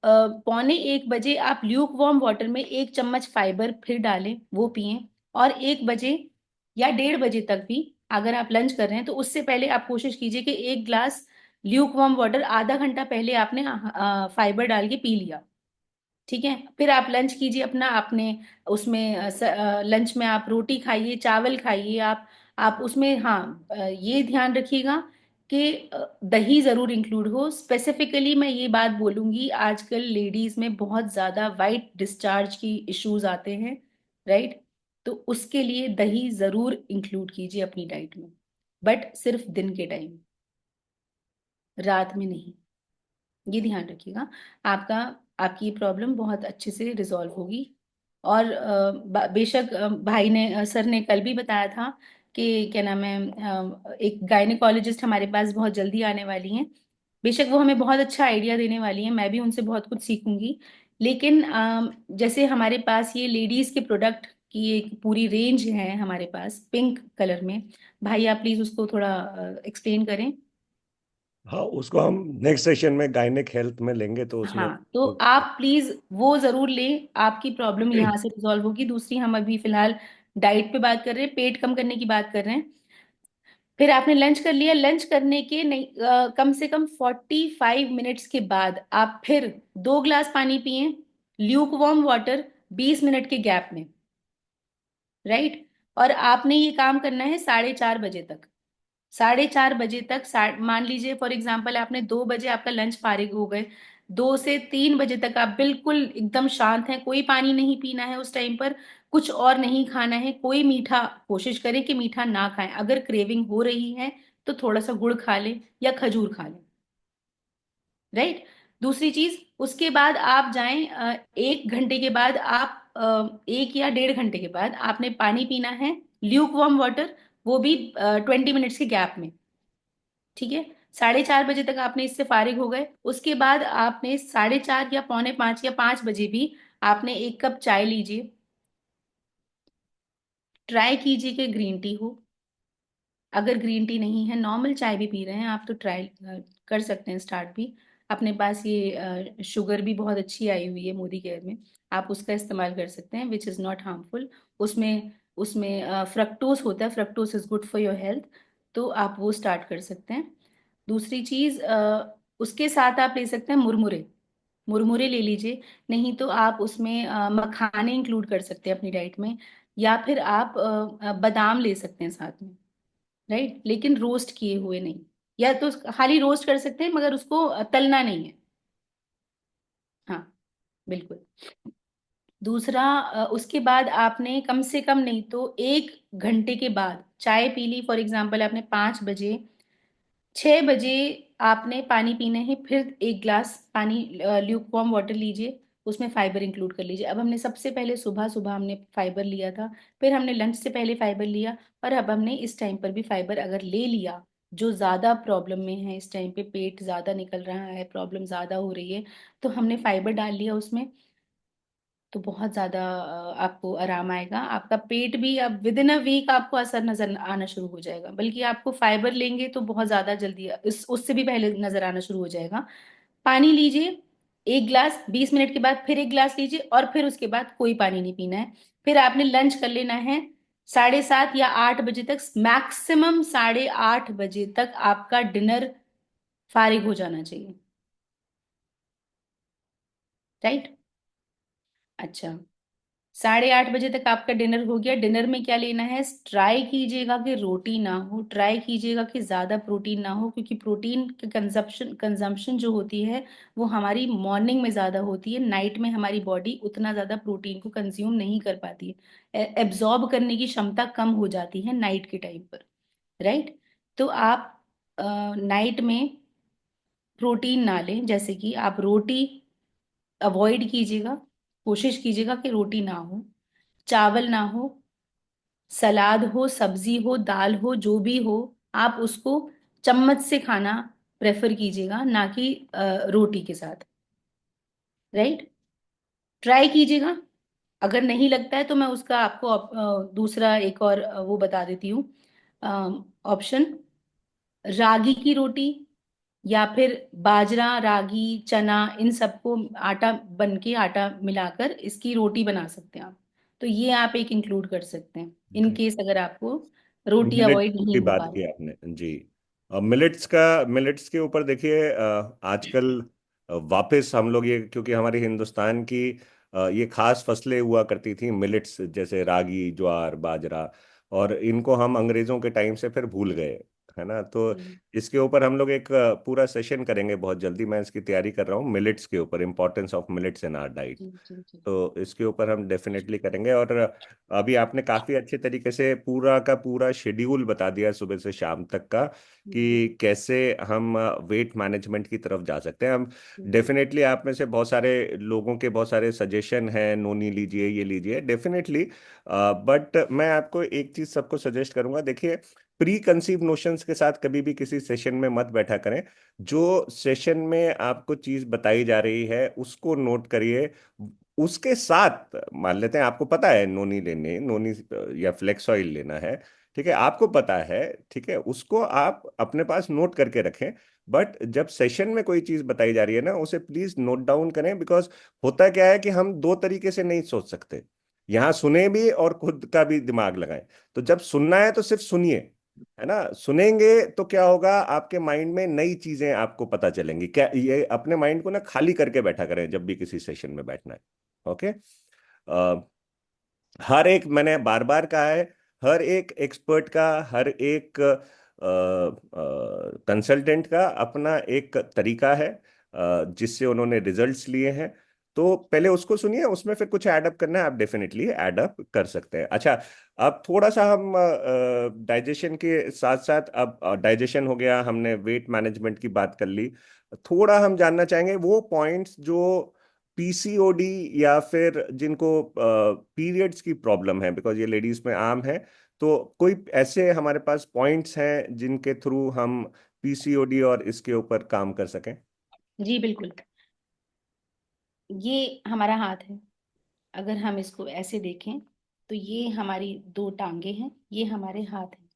1:45 बजे आप ल्यूक वार्म वाटर में 1 चम्मच फाइबर फिर डालें, वो पिएं। और 1 बजे या 1:30 बजे तक भी अगर आप लंच कर रहे हैं तो उससे पहले आप कोशिश कीजिए कि 1 ग्लास ल्यूक वार्म वाटर आधा घंटा पहले आपने फाइबर डाल के पी लिया। ठीक है। फिर आप लंच कीजिए अपना, आपने उसमें लंच में आप रोटी खाइए, चावल खाइए, आप उसमें हाँ ये ध्यान रखिएगा कि दही जरूर इंक्लूड हो। स्पेसिफिकली मैं ये बात बोलूंगी, आजकल लेडीज में बहुत ज्यादा वाइट डिस्चार्ज की इश्यूज आते हैं। राइट। तो उसके लिए दही जरूर इंक्लूड कीजिए अपनी डाइट में, बट सिर्फ दिन के टाइम, रात में नहीं। ये ध्यान रखिएगा। आपका आपकी ये प्रॉब्लम बहुत अच्छे से रिजॉल्व होगी। और बेशक भाई ने सर ने कल भी बताया था कि क्या नाम है, एक गायनेकोलॉजिस्ट हमारे पास बहुत जल्दी आने वाली हैं। बेशक वो हमें बहुत अच्छा आइडिया देने वाली हैं, मैं भी उनसे बहुत कुछ सीखूंगी। लेकिन जैसे हमारे पास ये लेडीज के प्रोडक्ट की एक पूरी रेंज है हमारे पास पिंक कलर में। भाई आप प्लीज उसको थोड़ा एक्सप्लेन करें। हाँ, उसको हम नेक्स्ट सेशन में गायनेक हेल्थ में लेंगे, तो उसमें हाँ, तो आप प्लीज वो जरूर लें, आपकी प्रॉब्लम यहाँ से रिजॉल्व होगी। दूसरी, हम अभी फिलहाल डाइट पे बात कर रहे हैं, पेट कम करने की बात कर रहे हैं। फिर आपने लंच कर लिया, लंच करने के नहीं कम से कम 45 मिनट्स के बाद आप फिर 2 ग्लास पानी पिए, ल्यूक वार्म वाटर, 20 मिनट के गैप में। राइट। और आपने ये काम करना है 4:30 बजे तक। 4:30 बजे तक मान लीजिए फॉर एग्जाम्पल आपने 2 बजे आपका लंच फारिग हो गए, 2 से 3 बजे तक आप बिल्कुल एकदम शांत हैं, कोई पानी नहीं पीना है उस टाइम पर, कुछ और नहीं खाना है, कोई मीठा कोशिश करें कि मीठा ना खाएं। अगर क्रेविंग हो रही है तो थोड़ा सा गुड़ खा लें या खजूर खा लें। राइट। दूसरी चीज, उसके बाद आप जाएं, 1 घंटे के बाद आप 1 या 1.5 घंटे के बाद आपने पानी पीना है, ल्यूक वार्म वाटर, वो भी 20 मिनट्स के गैप में। ठीक है। 4:30 बजे तक आपने इससे फारिग हो गए, उसके बाद आपने 4:30 या 4:45 या 5 बजे भी आपने 1 कप चाय लीजिए। ट्राई कीजिए कि ग्रीन टी हो। अगर ग्रीन टी नहीं है, नॉर्मल चाय भी पी रहे हैं आप, तो ट्राई कर सकते हैं स्टार्ट भी। अपने पास ये शुगर भी बहुत अच्छी आई हुई है मोदी केयर में, आप उसका इस्तेमाल कर सकते हैं, विच इज़ नॉट हार्मफुल। उसमें उसमें फ्रक्टोज होता है, fructose is good for your health, तो आप वो स्टार्ट कर सकते हैं। दूसरी चीज़, उसके साथ आप ले सकते हैं मुरमुरे। मुरमुरे ले लीजिए। नहीं तो आप उसमें मखाने इंक्लूड कर सकते हैं अपनी डाइट में, या फिर आप बादाम ले सकते हैं साथ में। राइट, लेकिन रोस्ट किए हुए नहीं। या तो खाली रोस्ट कर सकते हैं, मगर उसको तलना नहीं है। हाँ, बिल्कुल। दूसरा, उसके बाद आपने कम से कम नहीं तो 1 घंटे के बाद चाय पी ली, फॉर एग्जाम्पल आपने 5 बजे, 6 बजे आपने पानी पीना है, फिर 1 ग्लास पानी ल्यूक वार्म वाटर लीजिए, उसमें फाइबर इंक्लूड कर लीजिए। अब हमने सबसे पहले सुबह सुबह हमने फाइबर लिया था, फिर हमने लंच से पहले फाइबर लिया, और अब हमने इस टाइम पर भी फाइबर अगर ले लिया, जो ज़्यादा प्रॉब्लम में है इस टाइम पे, पेट ज़्यादा निकल रहा है, प्रॉब्लम ज़्यादा हो रही है, तो हमने फाइबर डाल लिया उसमें, तो बहुत ज़्यादा आपको आराम आएगा। आपका पेट भी अब विद इन अ वीक आपको असर नजर आना शुरू हो जाएगा, बल्कि आपको फाइबर लेंगे तो बहुत ज़्यादा जल्दी इस उससे भी पहले नजर आना शुरू हो जाएगा। पानी लीजिए, 1 ग्लास, 20 मिनट के बाद फिर 1 ग्लास लीजिए, और फिर उसके बाद कोई पानी नहीं पीना है। फिर आपने लंच कर लेना है 7:30 या 8 बजे तक, मैक्सिमम 8:30 बजे तक आपका डिनर फारिग हो जाना चाहिए। राइट। अच्छा, 8:30 बजे तक आपका डिनर हो गया। डिनर में क्या लेना है, ट्राई कीजिएगा कि रोटी ना हो, ट्राई कीजिएगा कि ज़्यादा प्रोटीन ना हो, क्योंकि प्रोटीन की कंजप्शन कंजम्पशन जो होती है वो हमारी मॉर्निंग में ज़्यादा होती है, नाइट में हमारी बॉडी उतना ज़्यादा प्रोटीन को कंज्यूम नहीं कर पाती है, एब्जॉर्ब करने की क्षमता कम हो जाती है नाइट के टाइम पर। राइट। तो आप नाइट में प्रोटीन ना लें, जैसे कि आप रोटी अवॉइड कीजिएगा, कोशिश कीजिएगा कि रोटी ना हो, चावल ना हो, सलाद हो, सब्जी हो, दाल हो, जो भी हो, आप उसको चम्मच से खाना प्रेफर कीजिएगा, ना कि रोटी के साथ। राइट। ट्राई कीजिएगा। अगर नहीं लगता है तो मैं उसका आपको दूसरा एक और वो बता देती हूँ ऑप्शन, रागी की रोटी, या फिर बाजरा, रागी, चना, इन सबको आटा बन के आटा मिलाकर इसकी रोटी बना सकते हैं आप। तो ये आप एक इंक्लूड कर सकते हैं इन जी। केस अगर आपको रोटी मिलेट्स अवॉइड की नहीं हो बात पा रही। की आपने जी। मिलेट्स के ऊपर देखिए, आजकल वापस हम लोग ये, क्योंकि हमारे हिंदुस्तान की ये खास फसलें हुआ करती थी मिलेट्स, जैसे रागी, ज्वार, बाजरा, और इनको हम अंग्रेजों के टाइम से फिर भूल गए, है ना। तो जी इसके ऊपर हम लोग एक पूरा सेशन करेंगे बहुत जल्दी, मैं इसकी तैयारी कर रहा हूँ, मिलेट्स के ऊपर, importance of millets in our diet. जी जी जी। तो इसके ऊपर हम डेफिनेटली करेंगे। और अभी आपने काफी अच्छे तरीके से पूरा का पूरा शेड्यूल बता दिया सुबह से शाम तक का, जी कि कैसे हम वेट मैनेजमेंट की तरफ जा सकते हैं हम। जी डेफिनेटली आप में से बहुत सारे लोगों के बहुत सारे सजेशन हैं, नोनी लीजिए, ये लीजिए, डेफिनेटली। बट मैं आपको एक चीज सबको सजेस्ट करूंगा, देखिए, प्री कंसीव नोशंस के साथ कभी भी किसी सेशन में मत बैठा करें। जो सेशन में आपको चीज बताई जा रही है उसको नोट करिए। उसके साथ मान लेते हैं आपको पता है नोनी लेने, नोनी या फ्लेक्स ऑयल लेना है, ठीक है, आपको पता है, ठीक है, उसको आप अपने पास नोट करके रखें। बट जब सेशन में कोई चीज बताई जा रही है ना, उसे प्लीज नोट डाउन करें, बिकॉज होता क्या है कि हम दो तरीके से नहीं सोच सकते, यहाँ सुने भी और खुद का भी दिमाग लगाएं। तो जब सुनना है तो सिर्फ सुनिए, है ना, सुनेंगे तो क्या होगा, आपके माइंड में नई चीजें आपको पता चलेंगी। क्या ये अपने माइंड को ना खाली करके बैठा करें जब भी किसी सेशन में बैठना है। ओके। हर एक, मैंने बार बार कहा है, हर एक एक्सपर्ट का, हर एक कंसल्टेंट का अपना एक तरीका है जिससे उन्होंने रिजल्ट्स लिए हैं। तो पहले उसको सुनिए, उसमें फिर कुछ ऐड अप करना है, आप डेफिनेटली ऐड अप कर सकते हैं। अच्छा, अब थोड़ा सा हम डाइजेशन के साथ साथ, अब डाइजेशन हो गया, हमने वेट मैनेजमेंट की बात कर ली, थोड़ा हम जानना चाहेंगे वो पॉइंट्स जो पीसीओडी या फिर जिनको पीरियड्स की प्रॉब्लम है, बिकॉज ये लेडीज में आम है। तो कोई ऐसे हमारे पास पॉइंट्स हैं जिनके थ्रू हम पीसीओडी और इसके ऊपर काम कर सकें? जी बिल्कुल। ये हमारा हाथ है, अगर हम इसको ऐसे देखें तो ये हमारी दो टांगे हैं, ये हमारे हाथ हैं।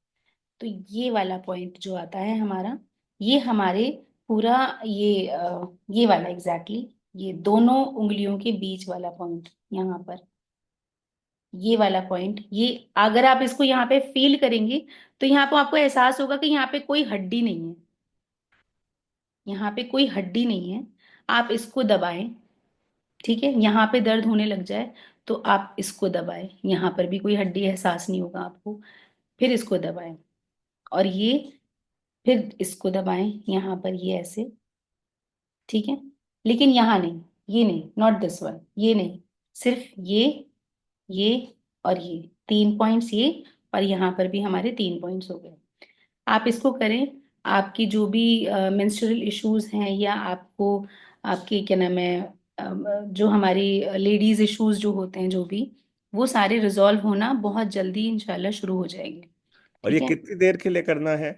तो ये वाला पॉइंट जो आता है हमारा, ये हमारे पूरा ये वाला एग्जैक्टली ये दोनों उंगलियों के बीच वाला पॉइंट यहाँ पर, ये वाला पॉइंट, ये अगर आप इसको यहाँ पे फील करेंगे तो यहाँ पे आपको एहसास होगा कि यहाँ पे कोई हड्डी नहीं है, यहाँ पे कोई हड्डी नहीं है। आप इसको दबाएं, ठीक है, यहाँ पे दर्द होने लग जाए तो आप इसको दबाएं, यहाँ पर भी कोई हड्डी एहसास नहीं होगा आपको। फिर इसको दबाएं, और ये, फिर इसको दबाएं यहाँ पर, ये ऐसे, ठीक है। लेकिन यहाँ नहीं, ये नहीं, नॉट दिस वन, ये नहीं, सिर्फ ये और ये तीन पॉइंट्स, ये और यहाँ पर भी हमारे तीन पॉइंट्स हो गए। आप इसको करें, आपकी जो भी मेंस्ट्रुअल इश्यूज हैं, या आपको आपकी क्या नाम है, जो हमारी लेडीज इश्यूज जो होते हैं जो भी, वो सारे रिजॉल्व होना बहुत जल्दी इंशाल्लाह शुरू हो जाएंगे। और ये ठीक है। कितनी देर के लिए करना है?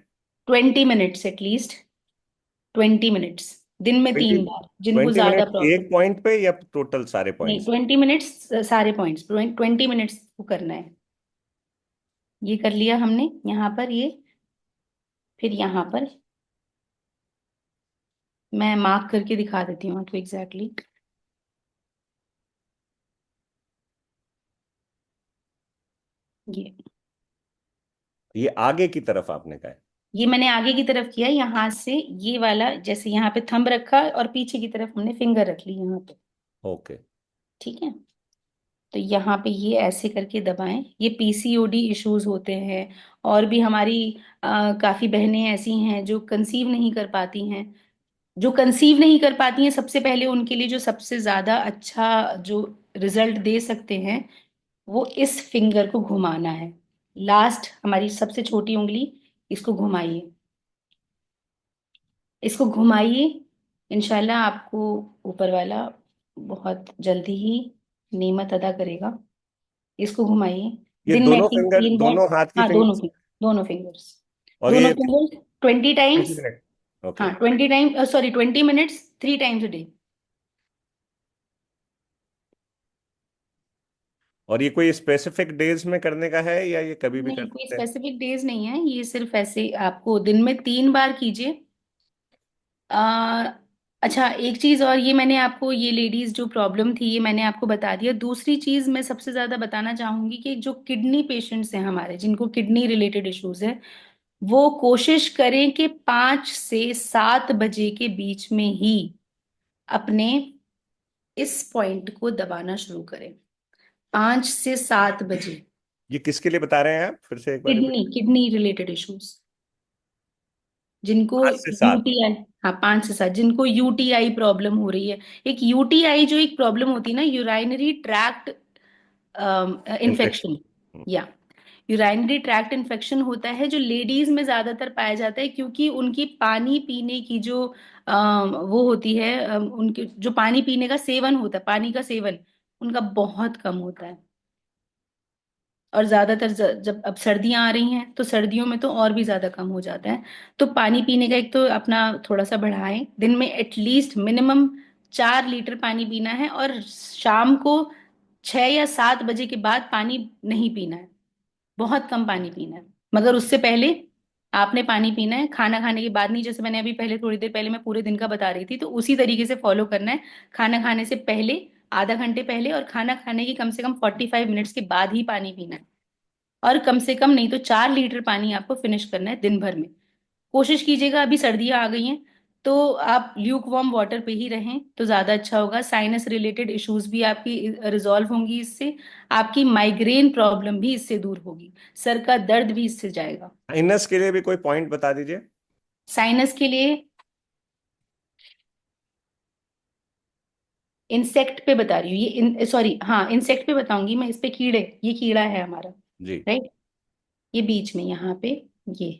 20 मिनट्स एटलीस्ट, 20 मिनट्स, दिन में ट्वेंटी 3 बार, जिनको 20 मिनट ज्यादा प्रॉब्लम। एक पॉइंट पे या टोटल सारे नहीं, पॉइंट्स? 20 मिनट्स सारे पॉइंट्स, 20 मिनट्स को करना है। ये कर लिया हमने यहाँ पर ये, फिर यहाँ पर मैं मार्क करके दिखा देती हूँ आपको एग्जैक्टली। ये ये आगे की तरफ आपने कहा है? ये मैंने आगे की तरफ किया, यहाँ से ये वाला, जैसे यहाँ पे थंब रखा और पीछे की तरफ हमने फिंगर रख ली यहाँ पे, ओके। ठीक है। तो यहाँ पे ये ऐसे करके दबाएं, ये पीसीओडी इश्यूज होते हैं। और भी हमारी काफी बहनें ऐसी हैं जो कंसीव नहीं कर पाती हैं, जो कंसीव नहीं कर पाती हैं, सबसे पहले उनके लिए जो सबसे ज्यादा अच्छा जो रिजल्ट दे सकते हैं, वो इस फिंगर को घुमाना है। लास्ट हमारी सबसे छोटी उंगली, इसको घुमाइए, इसको घुमाइए। इंशाल्लाह आपको ऊपर वाला बहुत जल्दी ही नेमत अदा करेगा। इसको घुमाइए, ये दिन में दोनों एटलीस्ट फिंगर, 3 बार। दोनों हाथ की हाँ, फिंगर? दोनों फिंगर्स, और दोनों ये फिंगर्स 20 टाइम्स। 20 मिनट? ओके। हाँ, 20 time, sorry, 20 minutes 3 times a day. और ये कोई स्पेसिफिक डेज में करने का है या ये कभी भी कर नहीं, कोई सकते हैं? स्पेसिफिक डेज नहीं है, ये सिर्फ ऐसे आपको दिन में 3 बार कीजिए। आ, अच्छा, एक चीज और, ये मैंने आपको, ये लेडीज जो प्रॉब्लम थी ये मैंने आपको बता दिया। दूसरी चीज मैं सबसे ज्यादा बताना चाहूंगी कि जो किडनी पेशेंट्स हैं हमारे, जिनको किडनी रिलेटेड इश्यूज है, वो कोशिश करें कि 5 से 7 बजे के बीच में ही अपने इस पॉइंट को दबाना शुरू करें। 5 से 7 बजे। ये किसके लिए बता रहे हैं आप, फिर से एक बार रिपीट? किडनी रिलेटेड इश्यूज, जिनको 5 से 7? यूटीआई, हाँ 5 से 7, जिनको यूटीआई प्रॉब्लम हो रही है। एक यूटीआई जो एक प्रॉब्लम होती है ना, यूराइनरी ट्रैक्ट इन्फेक्शन, इन्फेक्शन। या यूराइनरी ट्रैक्ट इन्फेक्शन होता है, जो लेडीज में ज्यादातर पाया जाता है, क्योंकि उनकी पानी पीने की जो वो होती है, उनके जो पानी पीने का सेवन होता है, पानी का सेवन उनका बहुत कम होता है। और ज्यादातर जब अब सर्दियां आ रही हैं तो सर्दियों में तो और भी ज्यादा कम हो जाता है। तो पानी पीने का एक तो अपना थोड़ा सा बढ़ाएं, दिन में एटलीस्ट मिनिमम 4 लीटर पानी पीना है, और शाम को 6 या 7 बजे के बाद पानी नहीं पीना है, बहुत कम पानी पीना है। मगर उससे पहले आपने पानी पीना है, खाना खाने के बाद नहीं। जैसे मैंने अभी पहले, थोड़ी देर पहले मैं पूरे दिन का बता रही थी, तो उसी तरीके से फॉलो करना है। खाना खाने से पहले, आधा घंटे पहले, और खाना खाने के कम से कम 45 मिनट्स के बाद ही पानी पीना है। और कम से कम नहीं तो 4 लीटर पानी आपको फिनिश करना है दिन भर में। कोशिश कीजिएगा, अभी सर्दियां आ गई हैं तो आप ल्यूक वार्म वाटर पे ही रहें तो ज्यादा अच्छा होगा। साइनस रिलेटेड इश्यूज भी आपकी रिजॉल्व होंगी इससे, आपकी माइग्रेन प्रॉब्लम भी इससे दूर होगी, सर का दर्द भी इससे जाएगा। साइनस के लिए भी कोई पॉइंट बता दीजिए। साइनस के लिए इंसेक्ट पे बता रही हूँ, ये सॉरी, हाँ इंसेक्ट पे बताऊंगी मैं, इस पे कीड़े, ये कीड़ा है हमारा, जी। राइट। ये बीच में यहाँ पे, ये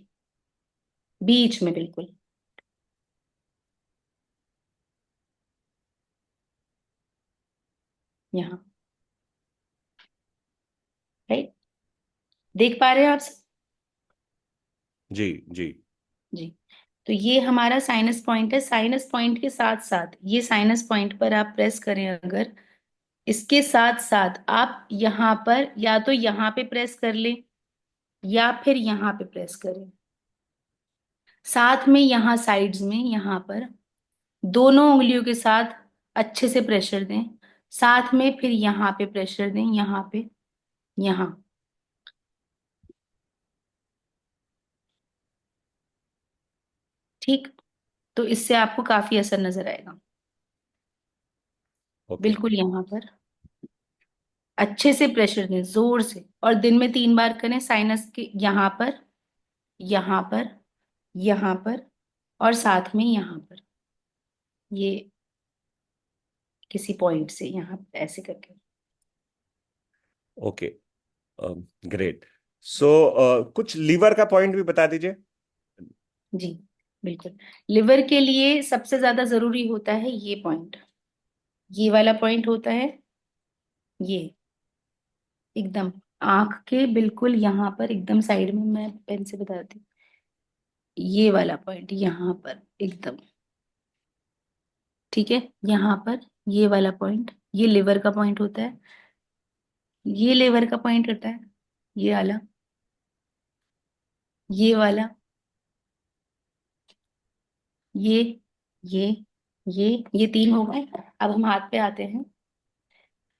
बीच में बिल्कुल, यहाँ, राइट। देख पा रहे हैं आप जी। जी। जी। तो ये हमारा साइनस पॉइंट है। साइनस पॉइंट के साथ साथ ये साइनस पॉइंट पर आप प्रेस करें अगर, इसके साथ साथ आप यहाँ पर या तो यहाँ पे प्रेस कर लें या फिर यहाँ पे प्रेस करें, साथ में यहाँ साइड्स में यहाँ पर दोनों उंगलियों के साथ अच्छे से प्रेशर दें, साथ में फिर यहाँ पे प्रेशर दें, यहाँ पे, यहाँ, ठीक। तो इससे आपको काफी असर नजर आएगा। ओके। बिल्कुल यहाँ पर अच्छे से प्रेशर दें, जोर से, और दिन में 3 बार करें, साइनस के यहाँ पर, यहाँ पर, यहाँ पर, और साथ में यहाँ पर, ये किसी पॉइंट से यहाँ पर ऐसे करके। ओके। ग्रेट। सो कुछ लीवर का पॉइंट भी बता दीजिए। जी बिल्कुल। लिवर के लिए सबसे ज्यादा जरूरी होता है ये पॉइंट, ये वाला पॉइंट होता है, ये एकदम आंख के बिल्कुल यहाँ पर एकदम साइड में, मैं पेन से बताती हूँ, ये वाला पॉइंट यहाँ पर एकदम, ठीक है। यहाँ पर ये वाला पॉइंट, ये लिवर का पॉइंट होता है, ये लिवर का पॉइंट होता है, ये वाला, ये वाला, ये ये ये 3 हो गए। अब हम हाथ पे आते हैं।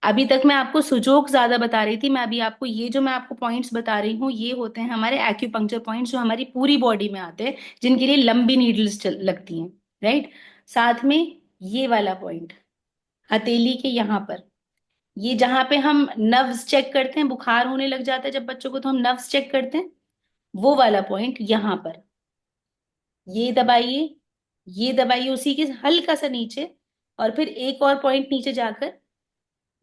अभी तक मैं आपको सुजोक ज्यादा बता रही थी, मैं अभी आपको ये जो मैं आपको पॉइंट्स बता रही हूँ, ये होते हैं हमारे एक्यूपंक्चर पॉइंट्स जो हमारी पूरी बॉडी में आते हैं, जिनके लिए लंबी नीडल्स लगती हैं, राइट। साथ में ये वाला पॉइंट हथेली के यहाँ पर, ये जहाँ पे हम नर्व्स चेक करते हैं, बुखार होने लग जाता है जब बच्चों को तो हम नर्व्स चेक करते हैं, वो वाला पॉइंट यहाँ पर, ये दबाइए, ये दबाइए उसी के हल्का सा नीचे, और फिर एक और पॉइंट नीचे जाकर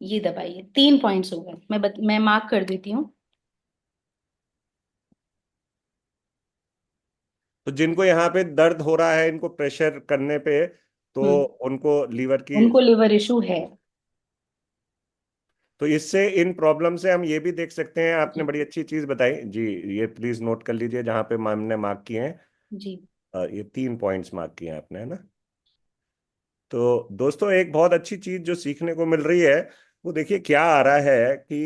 ये दबाइए। 3 पॉइंट्स हो गए, मैं मार्क कर देती हूँ। तो जिनको यहाँ पे दर्द हो रहा है इनको प्रेशर करने पे, तो हम्म, उनको लीवर की, उनको लिवर इशू है। तो इससे इन प्रॉब्लम से हम ये भी देख सकते हैं। आपने जी बड़ी अच्छी चीज बताई जी। ये प्लीज नोट कर लीजिए जहाँ पे हमने मार्क किए हैं। जी। ये 3 पॉइंट्स मार्क किए हैं आपने, है ना। तो दोस्तों एक बहुत अच्छी चीज जो सीखने को मिल रही है, वो देखिए क्या आ रहा है कि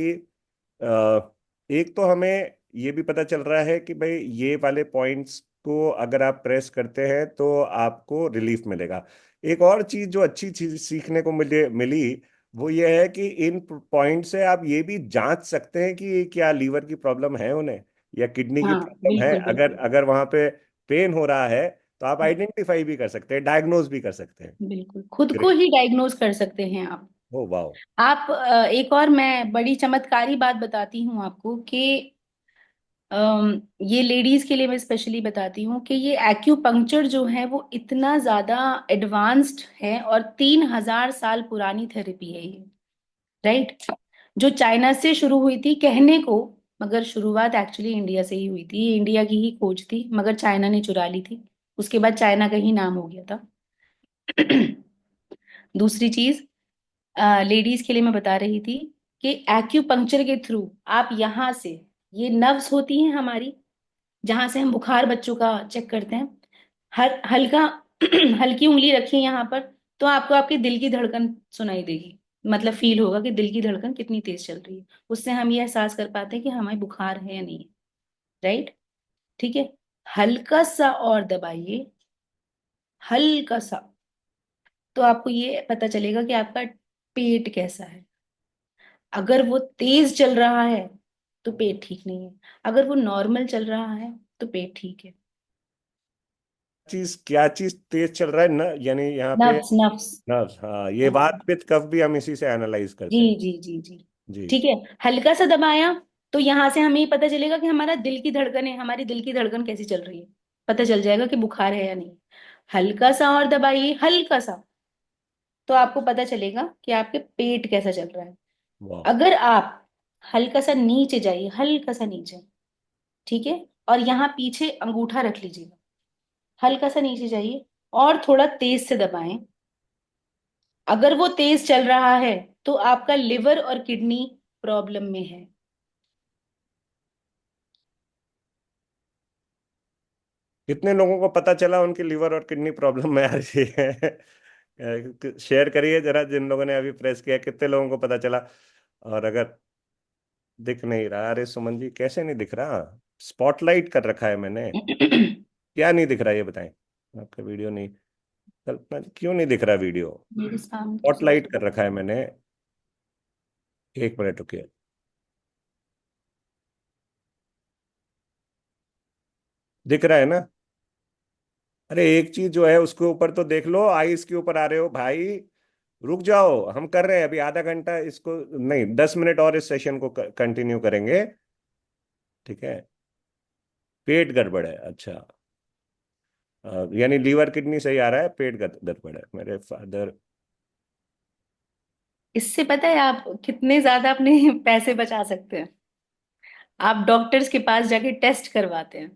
एक तो हमें ये भी पता चल रहा है कि भाई ये वाले पॉइंट्स को अगर आप प्रेस करते हैं तो आपको रिलीफ मिलेगा। एक और चीज जो अच्छी चीज सीखने को मिली वो ये है कि इन पॉइंट से आप ये भी जांच सकते हैं कि क्या लीवर की प्रॉब्लम है उन्हें या किडनी की हाँ प्रॉब्लम है। बिल्कुल अगर बिल्कुल अगर वहां पे पेन हो रहा है तो आप आइडेंटिफाई भी कर सकते हैं, डायग्नोज भी कर सकते हैं। बिल्कुल, खुद को ग्रेट। ही डायग्नोज कर सकते हैं आप। ओ वाह। एक और मैं बड़ी चमत्कारी बात बताती हूँ आपको कि ये लेडीज के लिए मैं स्पेशली बताती हूँ कि ये एक्यूपंक्चर जो है वो इतना ज्यादा एडवांस्ड है, और 3,000 साल पुरानी थेरेपी है ये, राइट। जो चाइना से शुरू हुई थी कहने को, मगर शुरुआत एक्चुअली इंडिया से ही हुई थी, ये इंडिया की ही खोज थी, मगर चाइना ने चुरा ली थी, उसके बाद चाइना का ही नाम हो गया था। दूसरी चीज, लेडीज के लिए मैं बता रही थी कि एक्यूपंक्चर के थ्रू आप यहाँ से, ये नर्व्स होती हैं हमारी, जहां से हम बुखार बच्चों का चेक करते हैं, हर हल्का हल्की उंगली रखिए यहाँ पर, तो आपको आपके दिल की धड़कन सुनाई देगी, मतलब फील होगा कि दिल की धड़कन कितनी तेज चल रही है, उससे हम ये एहसास कर पाते हैं कि हमें बुखार है या नहीं है, राइट। ठीक है, हल्का सा और दबाइए, हल्का सा, तो आपको ये पता चलेगा कि आपका पेट कैसा है। अगर वो तेज चल रहा है तो पेट ठीक नहीं है, अगर वो नॉर्मल चल रहा है तो पेट ठीक है। चीज क्या चीज तेज चल रहा है ना, यानी यहाँ पे नफ्स नफ्स। नर्व्स। हाँ, ये हाँ वात पित्त कफ भी हम इसी से एनालाइज जी करते हैं। जी जी जी। जी। ठीक है, हल्का सा दबाया तो यहां से हमें ये पता चलेगा कि हमारा दिल की धड़कन है, हमारी दिल की धड़कन कैसी चल रही है, पता चल जाएगा कि बुखार है या नहीं। हल्का सा और दबाइए, हल्का सा, तो आपको पता चलेगा कि आपके पेट कैसा चल रहा है। वाह। अगर आप हल्का सा नीचे जाइए, हल्का सा नीचे, ठीक है, और यहाँ पीछे अंगूठा रख लीजिएगा, हल्का सा नीचे जाइए और थोड़ा तेज से दबाएं। अगर वो तेज चल रहा है तो आपका लिवर और किडनी प्रॉब्लम में है। कितने लोगों को पता चला उनकी लिवर और किडनी प्रॉब्लम में आ रही है? शेयर करिए जरा, जिन लोगों ने अभी प्रेस किया कितने लोगों को पता चला। और अगर दिख नहीं रहा, अरे सुमन जी कैसे नहीं दिख रहा? स्पॉटलाइट कर रखा है मैंने। क्या नहीं दिख रहा ये बताएं। आपका वीडियो नहीं, कल्पना जी, क्यों नहीं दिख रहा वीडियो? मेरे सामने तो सब स्पॉटलाइट कर रखा है मैंने। एक मिनट रुकिए। दिख रहा है ना? अरे एक चीज जो है उसके ऊपर तो देख लो, आईज के ऊपर आ रहे हो भाई। रुक जाओ, हम कर रहे हैं अभी आधा घंटा इसको, नहीं 10 मिनट और इस सेशन को कंटिन्यू करेंगे। ठीक है। पेट गड़बड़ है, अच्छा। यानी लीवर किडनी सही आ रहा है, पेट गड़बड़ है मेरे फादर। इससे पता है आप कितने ज्यादा अपने पैसे बचा सकते हैं? आप डॉक्टर्स के पास जाके टेस्ट करवाते हैं,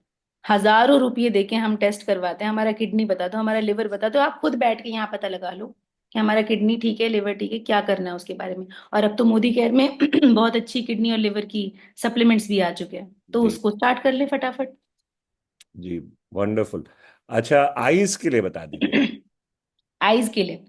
हजारों रुपए देके हम टेस्ट करवाते हैं, हमारा किडनी बता दो, हमारा लिवर बता दो, आप खुद बैठ के यहाँ पता लगा लो कि हमारा किडनी ठीक है, लिवर ठीक है, क्या करना है उसके बारे में। और अब तो मोदी केयर में बहुत अच्छी किडनी और लिवर की सप्लीमेंट्स भी आ चुके हैं, तो जी। उसको स्टार्ट कर ले फटाफट। जी। वंडरफुल। अच्छा, आईज के लिए बता दीजिए। आईज के लिए,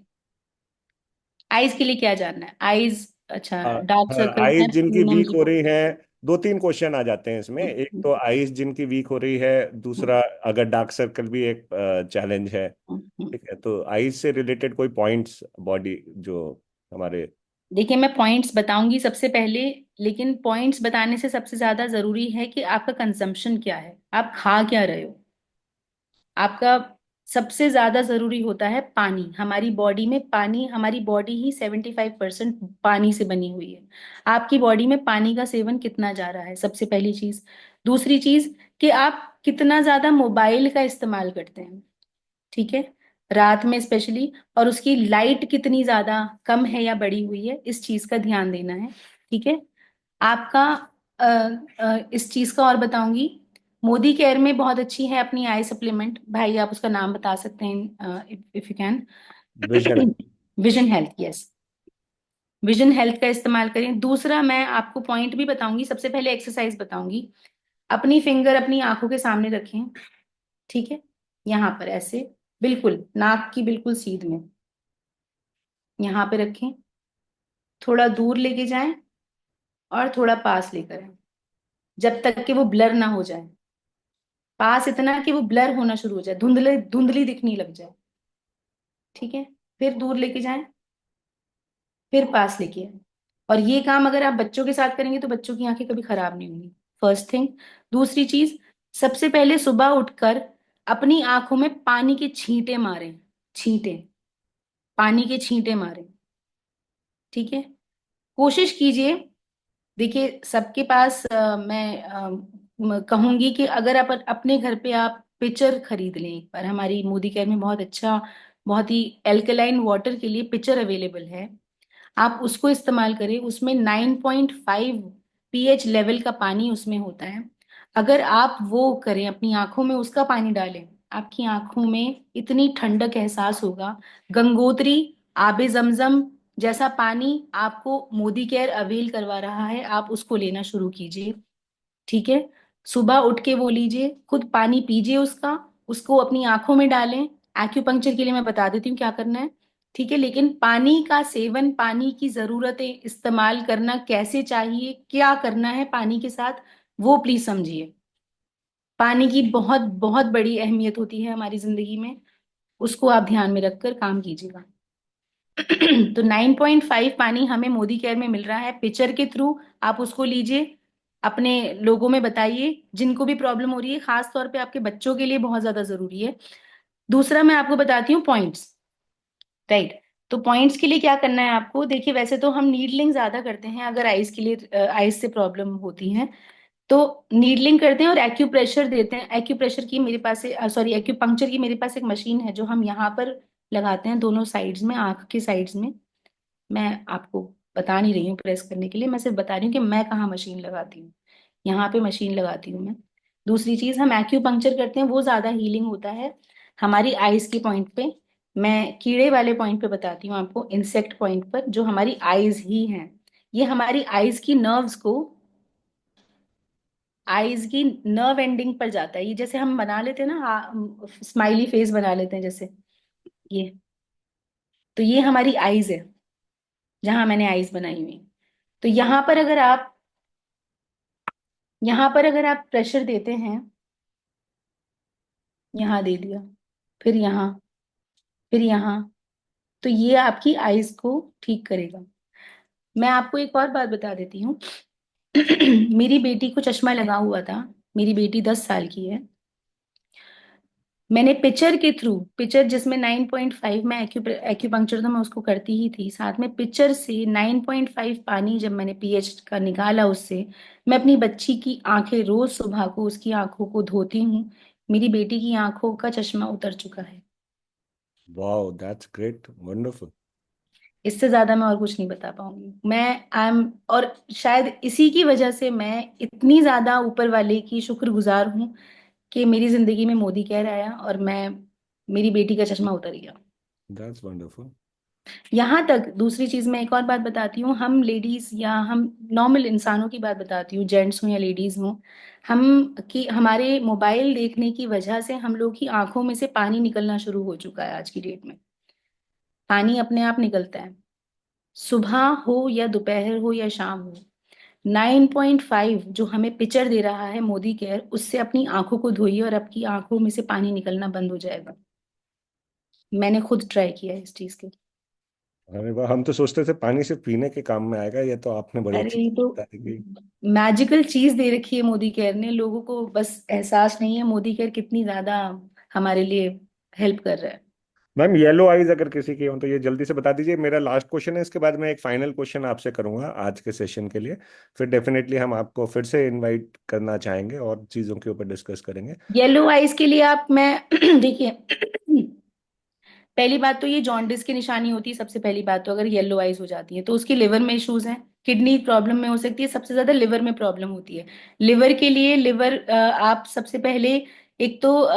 आईज के लिए क्या जानना है? आईज, अच्छा, डार्क हाँ, सर्कल्स आईज हैं, जिनकी वीक हो नमजीवा। रही है। दो तीन क्वेश्चन आ जाते हैं इसमें, एक तो आईज जिनकी वीक हो रही है, दूसरा अगर डार्क सर्कल भी एक चैलेंज है। ठीक है, तो आईज से रिलेटेड कोई पॉइंट्स बॉडी जो हमारे। देखिए मैं पॉइंट्स बताऊंगी सबसे पहले, लेकिन पॉइंट्स बताने से सबसे ज्यादा जरूरी है कि आपका कंजम्पशन क्या है, आप खा क्या रहे हो। आपका सबसे ज्यादा जरूरी होता है पानी। हमारी बॉडी में पानी, हमारी बॉडी ही 75% पानी से बनी हुई है। आपकी बॉडी में पानी का सेवन कितना जा रहा है, सबसे पहली चीज। दूसरी चीज कि आप कितना ज्यादा मोबाइल का इस्तेमाल करते हैं, ठीक है, रात में स्पेशली, और उसकी लाइट कितनी ज्यादा कम है या बढ़ी हुई है, इस चीज का ध्यान देना है। ठीक है। आपका इस चीज का और बताऊंगी, मोदी केयर में बहुत अच्छी है अपनी आई सप्लीमेंट, भाई आप उसका नाम बता सकते हैं if you can. Vision. Vision health, yes, vision health का इस्तेमाल करें। दूसरा मैं आपको पॉइंट भी बताऊंगी, सबसे पहले एक्सरसाइज बताऊंगी। अपनी फिंगर अपनी आंखों के सामने रखें, ठीक है, यहाँ पर ऐसे, बिल्कुल नाक की बिल्कुल सीध में, यहाँ पे रखें, थोड़ा दूर लेके जाएं और थोड़ा पास लेकर आए, जब तक कि वो ब्लर ना हो जाए। पास इतना कि वो ब्लर होना शुरू हो जाए, धुंधले धुंधली दिखने लग जाए, ठीक है। फिर दूर लेके जाएं, फिर पास लेके आए। और ये काम अगर आप बच्चों के साथ करेंगे तो बच्चों की आंखें कभी खराब नहीं होंगी, फर्स्ट थिंग। दूसरी चीज, सबसे पहले सुबह उठकर अपनी आंखों में पानी के छींटे मारें, छींटे, पानी के छींटे मारें, ठीक है। कोशिश कीजिए, देखिए सबके पास मैं कहूंगी कि अगर आप अपने घर पे आप पिचर खरीद लें एक बार, हमारी मोदी केयर में बहुत अच्छा, बहुत ही एल्कलाइन वाटर के लिए पिचर अवेलेबल है, आप उसको इस्तेमाल करें। उसमें 9.5 पीएच लेवल का पानी उसमें होता है। अगर आप वो करें, अपनी आंखों में उसका पानी डालें, आपकी आंखों में इतनी ठंडक एहसास होगा। गंगोत्री, आबे जमजम जैसा पानी आपको मोदी केयर अवेल करवा रहा है, आप उसको लेना शुरू कीजिए, ठीक है। सुबह उठ के वो लीजिए, खुद पानी पीजिए उसका, उसको अपनी आंखों में डालें। एक्यूपंक्चर के लिए मैं बता देती हूँ क्या करना है, ठीक है। लेकिन पानी का सेवन, पानी की जरूरतें, इस्तेमाल करना कैसे चाहिए, क्या करना है पानी के साथ, वो प्लीज समझिए। पानी की बहुत बहुत बड़ी अहमियत होती है हमारी जिंदगी में, उसको आप ध्यान में रखकर काम कीजिएगा। तो 9.5 पानी हमें मोदी केयर में मिल रहा है पिक्चर के थ्रू, आप उसको लीजिए, अपने लोगों में बताइए जिनको भी प्रॉब्लम हो रही है, खास तौर पे आपके बच्चों के लिए बहुत ज्यादा जरूरी है। दूसरा मैं आपको बताती हूँ पॉइंट्स, राइट। तो पॉइंट्स के लिए क्या करना है आपको, देखिए वैसे तो हम नीडलिंग ज्यादा करते हैं अगर आइज के लिए, आइज से प्रॉब्लम होती है तो नीडलिंग करते हैं और एक्यूप्रेशर देते हैं। एक्यूप्रेशर की मेरे पास, सॉरी एक्यूपंक्चर की मेरे पास एक मशीन है जो हम यहाँ पर लगाते हैं दोनों साइड्स में, आंख के साइड्स में। मैं आपको बता नहीं रही हूँ प्रेस करने के लिए, मैं सिर्फ बता रही हूँ कि मैं कहाँ मशीन लगाती हूँ। यहाँ पे मशीन लगाती हूँ मैं। दूसरी चीज, हम एक्यूपंक्चर करते हैं, वो ज्यादा हीलिंग होता है हमारी आईज की पॉइंट पे। मैं कीड़े वाले पॉइंट पे बताती हूँ आपको, इंसेक्ट पॉइंट पर, जो हमारी आईज ही हैं। ये हमारी आईज की नर्व्स को, आईज की नर्व एंडिंग पर जाता है। ये जैसे हम बना लेते हैं ना, स्माइली फेस बना लेते हैं जैसे ये, तो ये हमारी आईज है, जहां मैंने आईज बनाई हुई। तो यहाँ पर अगर आप प्रेशर देते हैं, यहाँ दे दिया, फिर यहाँ, फिर यहाँ, तो ये आपकी आईज को ठीक करेगा। मैं आपको एक और बात बता देती हूँ। मेरी बेटी को चश्मा लगा हुआ था, मेरी बेटी 10 साल की है। मैंने पिक्चर के थ्रू, पिक्चर जिसमें 9.5 में एक्यूपंक्चर तो मैं उसको करती ही थी, साथ में पिक्चर से 9.5 पानी जब मैंने पीएच का निकाला उससे, मैं अपनी बच्ची की आंखें रोज सुबह को उसकी आंखों को धोती हूँ। मेरी बेटी की आंखों का चश्मा उतर चुका है। Wow, that's great, wonderful. इससे ज्यादा मैं और कुछ नहीं बता पाऊंगी। मैं आई एम, और शायद इसी की वजह से मैं इतनी ज्यादा ऊपर वाले की शुक्रगुजार हूँ कि मेरी जिंदगी में मोदी कह रहा आया और मैं, मेरी बेटी का चश्मा उतर गया। That's wonderful. यहाँ तक, दूसरी चीज मैं एक और बात बताती हूँ, हम लेडीज या हम नॉर्मल इंसानों की बात बताती हूँ, जेंट्स हो या लेडीज हो, हम कि हमारे मोबाइल देखने की वजह से हम लोग की आंखों में से पानी निकलना शुरू हो चुका है आज की डेट में। पानी अपने आप निकलता है, सुबह हो या दोपहर हो या शाम हो। 9.5 जो हमें पिक्चर दे रहा है मोदी केयर, उससे अपनी आंखों को धोइए और आपकी आंखों में से पानी निकलना बंद हो जाएगा। मैंने खुद ट्राई किया है इस चीज के। अरे वाह, हम तो सोचते थे पानी सिर्फ पीने के काम में आएगा, ये तो आपने बड़ी अरे अच्छी ये तो बता दी। मैजिकल चीज दे रखी है मोदी केयर ने लोगों को, बस एहसास नहीं है मोदी केयर कितनी ज्यादा हमारे लिए हेल्प कर रहा है। मैम, येलो आईज अगर किसी की हो तो ये जल्दी से बता दीजिए। मेरा लास्ट क्वेश्चन है, इसके बाद मैं एक फाइनल क्वेश्चन आपसे करूंगा आज के सेशन के लिए। फिर डेफिनेटली हम आपको फिर से इनवाइट करना चाहेंगे और चीज़ों के ऊपर डिस्कस करेंगे। येलो आइज के लिए आप, मैं देखिए, पहली बात तो ये जॉन्डिस की निशानी होती है सबसे पहली बात। तो अगर येलो आइज हो जाती है तो उसकी लिवर में इश्यूज हैं, किडनी प्रॉब्लम में हो सकती है, सबसे ज्यादा लिवर में प्रॉब्लम होती है। लिवर के लिए, लिवर आप सबसे पहले, एक तो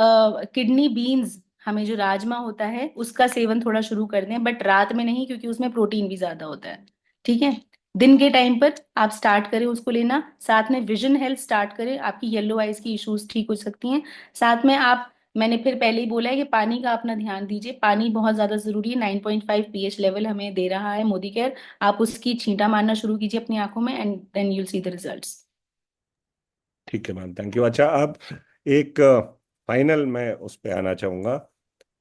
किडनी बीन्स, हमें जो राजमा होता है उसका सेवन थोड़ा शुरू कर दें, बट रात में नहीं, क्योंकि उसमें प्रोटीन भी ज्यादा होता है। ठीक है, दिन के टाइम पर आप स्टार्ट करें उसको लेना, साथ में विजन हेल्थ स्टार्ट करें, आपकी येलो आइज की इश्यूज ठीक हो सकती हैं। साथ में आप, मैंने फिर पहले ही बोला है कि पानी का अपना ध्यान दीजिए, पानी बहुत ज्यादा जरूरी है। 9.5 पीएच लेवल हमें दे रहा है मोदी केयर, आप उसकी छींटा मारना शुरू कीजिए अपनी आंखों में, and then you'll see the results. ठीक है मैम, थैंक यू। अच्छा, अब एक फाइनल मैं उस पे आना चाहूंगा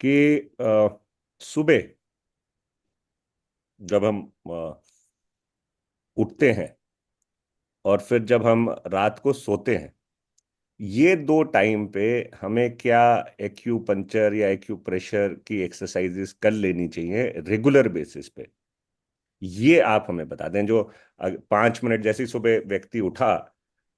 कि सुबह जब हम उठते हैं और फिर जब हम रात को सोते हैं, ये दो टाइम पे हमें क्या एक्यूपंचर या एक्यूप्रेशर की एक्सरसाइजेस कर लेनी चाहिए रेगुलर बेसिस पे, ये आप हमें बता दें। जो 5 मिनट जैसे ही सुबह व्यक्ति उठा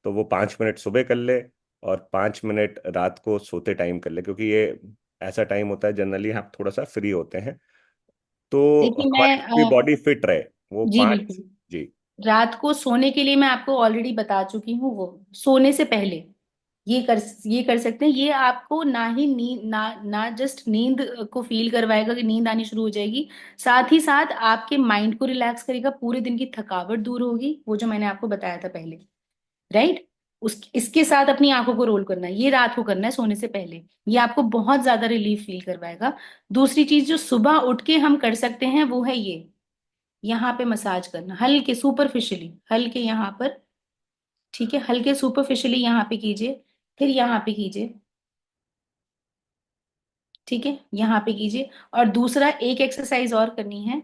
तो वो 5 मिनट सुबह कर ले और 5 मिनट रात को सोते टाइम कर ले, क्योंकि ये ऐसा टाइम होता है जनरली आप थोड़ा सा फ्री होते हैं, तो देखिए मैं, हमारी पूरी बॉडी फिट रहे। वो जी पाँच। बिल्कुल, जी। रात को सोने के लिए मैं आपको ऑलरेडी बता चुकी हूँ, वो सोने से पहले ये कर सकते हैं। ये आपको ना ही नींद, ना जस्ट नींद को फील करवाएगा कि नींद आनी शुरू हो जाएगी, साथ ही साथ आपके माइंड को रिलैक्स करेगा, पूरे दिन की थकावट दूर होगी, वो जो मैंने आपको बताया था पहले, राइट। उस इसके साथ अपनी आंखों को रोल करना है, ये रात को करना है सोने से पहले। ये आपको बहुत ज्यादा रिलीफ फील करवाएगा। दूसरी चीज जो सुबह उठ के हम कर सकते हैं वो है ये, यहाँ पे मसाज करना, हल्के सुपरफिशियली, हल्के यहाँ पर, ठीक है, हल्के सुपरफिशियली यहाँ पे कीजिए, फिर यहाँ पे कीजिए, ठीक है, यहाँ पे कीजिए। और दूसरा एक एक्सरसाइज और करनी है,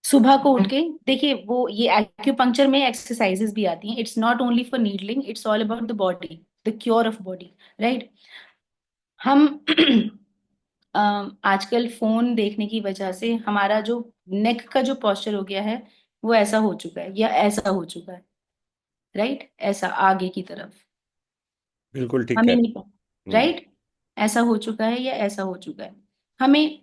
सुबह को उठ के, देखिए वो ये एक्यूपंक्चर में एक्सरसाइजेस भी आती हैं, it's not only for needling, it's all about the body, the cure of body, right. हम आजकल फोन देखने की वजह से हमारा जो नेक का जो पोस्चर हो गया है, वो ऐसा हो चुका है या ऐसा हो चुका है, राइट, ऐसा आगे की तरफ, बिल्कुल ठीक हमें है। नहीं पता, राइट, ऐसा हो चुका है या ऐसा हो चुका है हमें।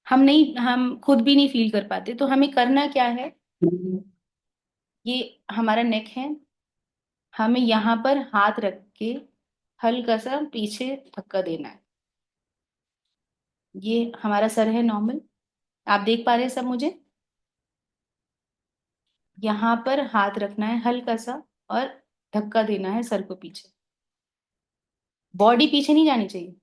हम खुद भी नहीं फील कर पाते, तो हमें करना क्या है, ये हमारा नेक है, हमें यहाँ पर हाथ रख के हल्का सा पीछे धक्का देना है। ये हमारा सर है नॉर्मल, आप देख पा रहे हैं सब मुझे? यहाँ पर हाथ रखना है हल्का सा, और धक्का देना है सर को पीछे। बॉडी पीछे नहीं जानी चाहिए,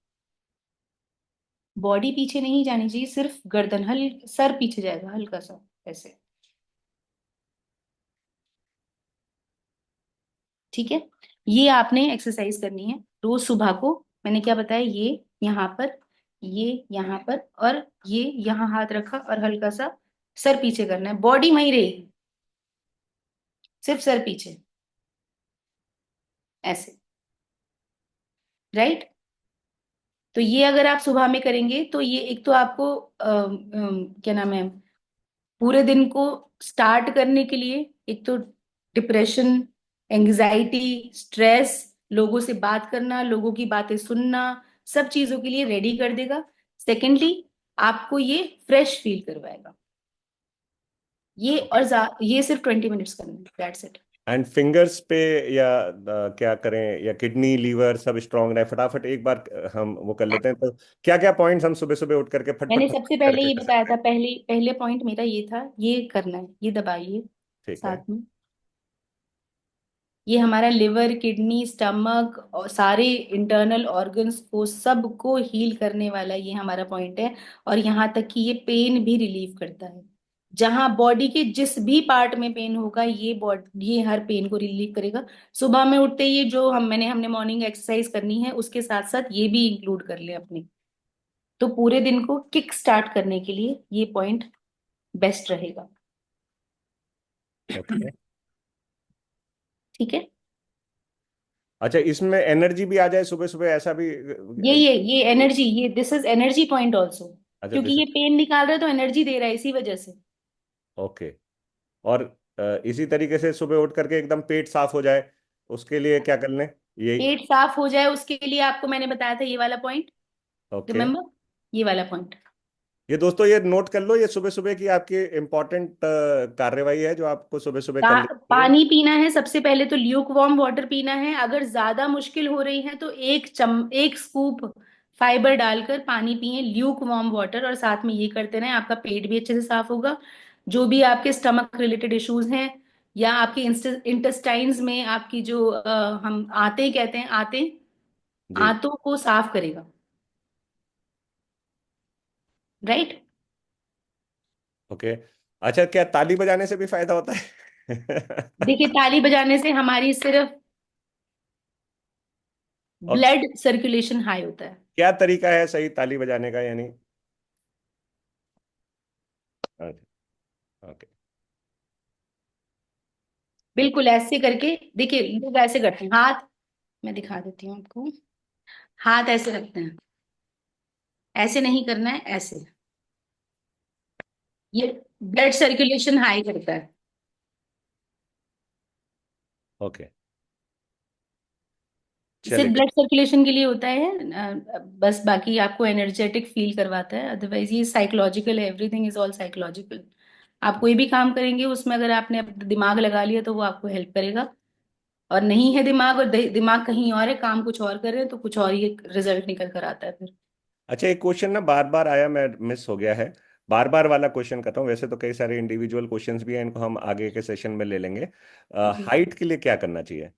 बॉडी पीछे नहीं जानी चाहिए, सिर्फ गर्दन, सर पीछे जाएगा हल्का सा, ऐसे। ठीक है, ये आपने एक्सरसाइज करनी है रोज सुबह को। मैंने क्या बताया, ये यहाँ पर, ये यहाँ पर, और ये यहाँ हाथ रखा और हल्का सा सर पीछे करना है, बॉडी वहीं रहेगी, सिर्फ सर पीछे, ऐसे। राइट। तो ये अगर आप सुबह में करेंगे तो ये एक तो आपको क्या नाम है, पूरे दिन को स्टार्ट करने के लिए, एक तो डिप्रेशन, एंग्जाइटी, स्ट्रेस, लोगों से बात करना, लोगों की बातें सुनना, सब चीजों के लिए रेडी कर देगा। सेकेंडली, आपको ये फ्रेश फील करवाएगा। ये सिर्फ 20 मिनट्स करना है, दैट्स इट। एंड फिंगर्स पे या क्या करें, या किडनी लीवर सब स्ट्रांग रहे, फटाफट एक बार हम वो कर लेते हैं। तो क्या क्या पॉइंट्स हम सुबह सुबह उठ करके फटफट मैंने फटफट सबसे पहले करके ये कर बताया सकते था, हैं? पहले पहले पॉइंट मेरा ये था, ये करना है, ये दबाइए ठीक है। साथ में। ये हमारा लिवर, किडनी, स्टमक और सारे इंटरनल ऑर्गन्स को सबको हील करने वाला ये हमारा पॉइंट है। और यहाँ तक कि ये पेन भी रिलीव करता है। जहां बॉडी के जिस भी पार्ट में पेन होगा, ये हर पेन को रिलीव करेगा। सुबह में उठते ही ये जो हमने मॉर्निंग एक्सरसाइज करनी है, उसके साथ साथ ये भी इंक्लूड कर ले अपने। तो पूरे दिन को किक स्टार्ट करने के लिए ये पॉइंट बेस्ट रहेगा। ओके। ठीक है। अच्छा, इसमें एनर्जी भी आ जाए सुबह सुबह, ऐसा भी? ये एनर्जी, ये this is energy point also. अच्छा, क्योंकि दिस ये इज। पेन निकाल रहा है तो एनर्जी दे रहा है इसी वजह से। ओके। और इसी तरीके से सुबह उठ करके एकदम पेट साफ हो जाए, उसके लिए क्या कर लें? यही। पेट साफ हो जाए उसके लिए आपको मैंने बताया था ये वाला पॉइंट, ओके। रिमेम्बर, ये वाला पॉइंट। ये दोस्तों, ये नोट कर लो, ये सुबह सुबह की आपकी इम्पोर्टेंट कार्यवाही है जो आपको सुबह सुबह करनी चाहिए। पानी पीना है सबसे पहले, तो ल्यूक वार्म वाटर पीना है। अगर ज्यादा मुश्किल हो रही है तो एक स्कूप फाइबर डालकर पानी पिए, ल्यूक वार्म वाटर, और साथ में ये करते रहें, आपका पेट भी अच्छे से साफ होगा। जो भी आपके स्टमक रिलेटेड इश्यूज हैं, या आपके इंटेस्टाइन्स में आपकी जो हम आते कहते हैं, जी। आंतों को साफ करेगा। राइट। ओके। अच्छा, क्या ताली बजाने से भी फायदा होता है? देखिए, ताली बजाने से हमारी सिर्फ और ब्लड सर्कुलेशन हाई होता है। क्या तरीका है सही ताली बजाने का, यानी? अच्छा। ओके। बिल्कुल ऐसे करके, देखिए लोग ऐसे करते हैं, हाथ, मैं दिखा देती हूँ आपको। हाथ ऐसे रखते हैं, ऐसे नहीं करना है, ऐसे। ये ब्लड सर्कुलेशन हाई करता है। ओके। सिर्फ चलिए। ब्लड सर्कुलेशन के लिए होता है, बस बाकी आपको एनर्जेटिक फील करवाता है। अदरवाइज ये साइकोलॉजिकल है, एवरीथिंग इज ऑल साइकोलॉजिकल। आप कोई भी काम करेंगे उसमें अगर आपने अपना दिमाग लगा लिया तो वो आपको हेल्प करेगा। और नहीं है दिमाग, और दिमाग कहीं और है, काम कुछ और कर रहे हैं, तो कुछ और ही रिजल्ट निकल कर आता है फिर। अच्छा, एक क्वेश्चन ना बार बार आया, मैं मिस हो गया है। बार बार वाला क्वेश्चन करता हूँ, वैसे तो कई सारे इंडिविजुअल क्वेश्चंस भी हैं, इनको हम आगे के सेशन में ले लेंगे। हाइट के लिए क्या करना चाहिए?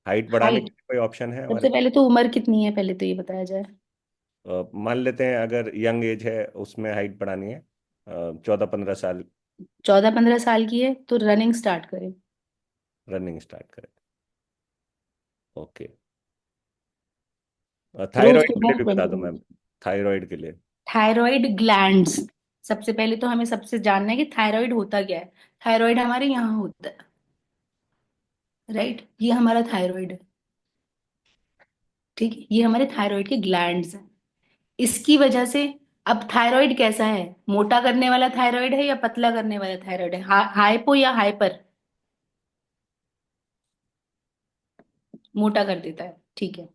हाइट बढ़ाने के हाइट, लिए कोई ऑप्शन है हमारे सबसे पास? पहले तो उम्र कितनी है पहले तो ये बताया जाए। मान लेते हैं अगर यंग एज है, उसमें हाइट बढ़ानी है, 14-15 साल। 14-15 साल की है तो रनिंग स्टार्ट करें। रनिंग स्टार्ट करें। ओके। रोज थायराइड के सुबह लिए भी बता दो 20 मिनट। मैम। थायराइड के लिए। थायराइड ग्लैंड्स, सबसे पहले तो हमें सबसे जानना है कि थायराइड होता क्या है। थायराइड हमारे यहाँ होता है। राइट, ये हमारा थायराइड है। ठीक है, ये हमारे थायराइड के ग्लैंड्स हैं। इसकी वजह से, अब थायराइड कैसा है, मोटा करने वाला थायराइड है या पतला करने वाला थायराइड है, हाइपो या हाइपर? मोटा कर देता है, ठीक है।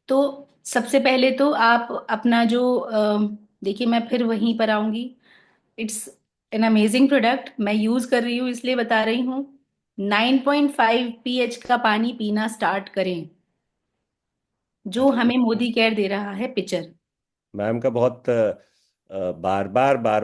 तो सबसे पहले तो आप अपना जो देखिए मैं फिर वहीं पर आऊंगी। इट्स एन अमेजिंग प्रोडक्ट, मैं यूज कर रही हूँ इसलिए बता रही हूँ। 9.5 pH का पानी पीना स्टार्ट करें, जो अच्छा, हमें मोदी केयर दे रहा है पिक्चर। मैम का बहुत बार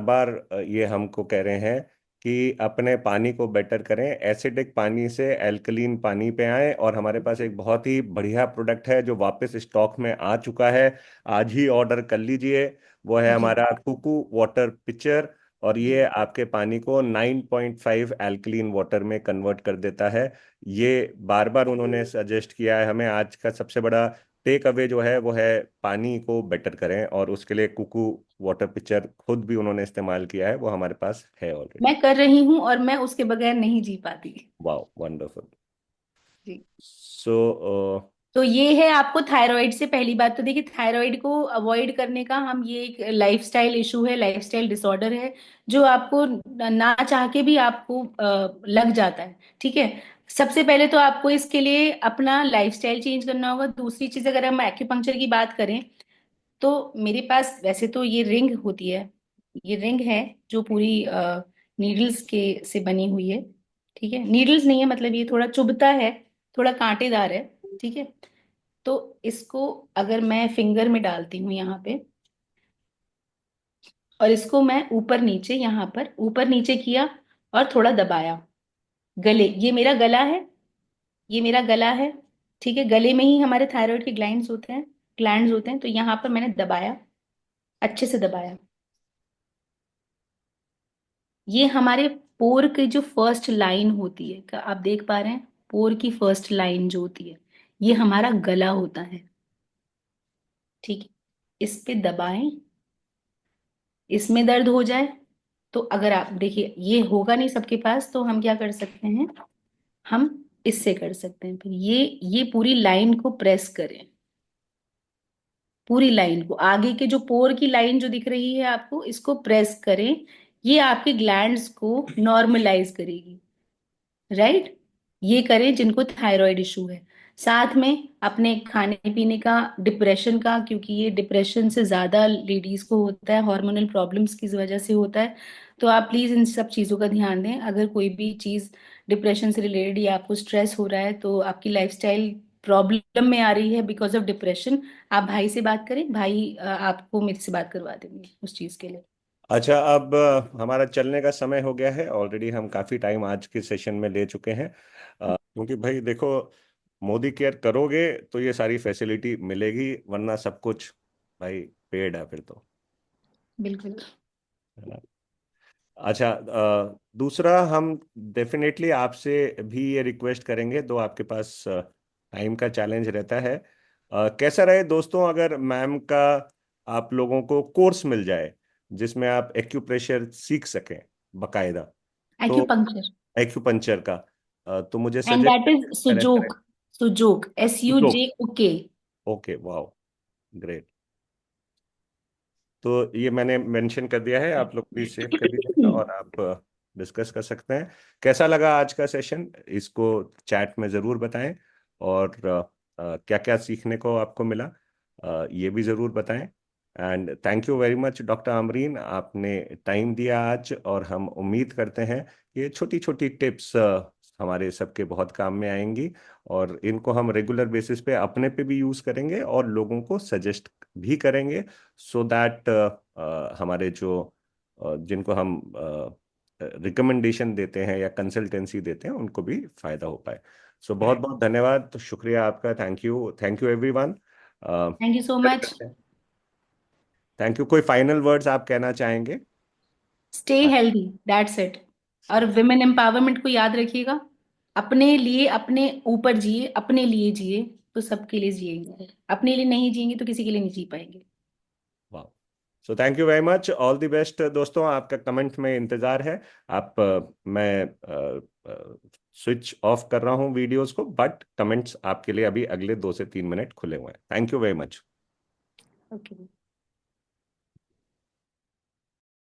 बार ये हमको कह रहे हैं कि अपने पानी को बेटर करें, एसिडिक पानी से एल्कलीन पानी पे आए। और हमारे पास एक बहुत ही बढ़िया प्रोडक्ट है जो वापस स्टॉक में आ चुका है, आज ही ऑर्डर कर लीजिए। वो है जी। हमारा कुकू वाटर पिक्चर। और ये आपके पानी को 9.5 एल्कलीन वाटर में कन्वर्ट कर देता है। ये बार बार उन्होंने सजेस्ट किया है हमें। आज का सबसे बड़ा टेक अवे जो है वो है पानी को बेटर करें, और उसके लिए कुकू वाटर पिक्चर खुद भी उन्होंने इस्तेमाल किया है, वो हमारे पास है ऑलरेडी। मैं कर रही हूँ और मैं उसके बगैर नहीं जी पाती। वाह, वंडरफुल। जी। सो तो ये है आपको थायराइड से, पहली बात तो देखिए, थायराइड को अवॉइड करने का हम, ये एक लाइफस्टाइल इशू है, लाइफस्टाइल डिसऑर्डर है, जो आपको ना चाह के भी आपको लग जाता है। ठीक है। सबसे पहले तो आपको इसके लिए अपना लाइफस्टाइल चेंज करना होगा। दूसरी चीज, अगर हम एक्यूपंक्चर की बात करें, तो मेरे पास वैसे तो ये रिंग होती है, ये रिंग है जो पूरी नीडल्स के से बनी हुई है। ठीक है, नीडल्स नहीं है, मतलब ये थोड़ा चुभता है, थोड़ा कांटेदार है। ठीक है। तो इसको अगर मैं फिंगर में डालती हूँ यहाँ पे, और इसको मैं ऊपर नीचे, यहाँ पर ऊपर नीचे किया और थोड़ा दबाया, गले, ये मेरा गला है, ये मेरा गला है। ठीक है, गले में ही हमारे थायराइड के ग्लैंड्स होते हैं, ग्लैंड्स होते हैं। तो यहाँ पर मैंने दबाया, अच्छे से दबाया। ये हमारे पोर की जो फर्स्ट लाइन होती है, क्या आप देख पा रहे हैं? पोर की फर्स्ट लाइन जो होती है, ये हमारा गला होता है। ठीक है। इस पे दबाएं, इसमें दर्द हो जाए तो, अगर आप देखिए ये होगा नहीं सबके पास, तो हम क्या कर सकते हैं, हम इससे कर सकते हैं। फिर ये पूरी लाइन को प्रेस करें, पूरी लाइन को, आगे के जो पोर की लाइन जो दिख रही है आपको, इसको प्रेस करें। ये आपके ग्लैंड्स को नॉर्मलाइज करेगी। राइट। ये करें जिनको थायराइड इशू है। साथ में अपने खाने पीने का, डिप्रेशन का, क्योंकि ये डिप्रेशन से ज्यादा लेडीज को होता है, हार्मोनल प्रॉब्लम्स की वजह से होता है। तो आप प्लीज इन सब चीजों का ध्यान दें। अगर कोई भी चीज डिप्रेशन से रिलेटेड या आपको स्ट्रेस हो रहा है, तो आपकी लाइफस्टाइल प्रॉब्लम में आ रही है बिकॉज ऑफ डिप्रेशन, आप भाई से बात करें, भाई आपको मेरे से बात करवा देंगे उस चीज के लिए। अच्छा, अब हमारा चलने का समय हो गया है ऑलरेडी। हम काफ़ी टाइम आज के सेशन में ले चुके हैं। क्योंकि भाई देखो, मोदी केयर करोगे तो ये सारी फैसिलिटी मिलेगी, वरना सब कुछ भाई पेड है फिर तो। बिल्कुल। है ना? अच्छा, दूसरा हम डेफिनेटली आपसे भी ये रिक्वेस्ट करेंगे, दो आपके पास टाइम का चैलेंज रहता है। कैसा रहे दोस्तों अगर मैम का आप लोगों को कोर्स मिल जाए जिसमें आप एक्यूप्रेशर सीख सकें बकायदा, तो एक्यूपंक्चर। एक्यूपंचर का, तो मुझे एंड सजेस्ट दैट इज करें करें। Sujok. Sujok, SUJOK। Okay, wow, great. तो ये मैंने मेंशन कर दिया है, आप लोग भी सेव कर लीजिएगा और आप डिस्कस कर सकते हैं। कैसा लगा आज का सेशन, इसको चैट में ज़रूर बताएं। और क्या क्या सीखने को आपको मिला, ये भी ज़रूर बताएं। And thank you very much doctor Amreen, आपने टाइम दिया आज। और हम उम्मीद करते हैं ये छोटी छोटी टिप्स हमारे सबके बहुत काम में आएंगी, और इनको हम रेगुलर बेसिस पे अपने पे भी यूज़ करेंगे और लोगों को सजेस्ट भी करेंगे, सो दैट हमारे जो जिनको हम रिकमेंडेशन देते हैं या कंसल्टेंसी देते हैं उनको भी फायदा हो पाए। सो बहुत बहुत धन्यवाद, तो शुक्रिया आपका। Thank you everyone. Thank you so much. Thank you. कोई फाइनल वर्ड्स आप कहना चाहेंगे? Stay healthy, that's it. और विमेन एम्पावरमेंट को याद रखिएगा, अपने लिए, अपने ऊपर जिए, अपने लिए जिए तो सबके लिए जिएंगे, अपने लिए नहीं जिएंगे तो किसी के लिए नहीं जी पाएंगे। वाह। So thank you very much, all the best दोस्तों। आपका कमेंट में इंतजार है। आप मैं स्विच ऑफ कर रहा हूँ वीडियोस को, बट कमेंट्स आपके लिए अभी अगले 2 से 3 मिनट खुले हुए हैं। Thank you very much. Okay.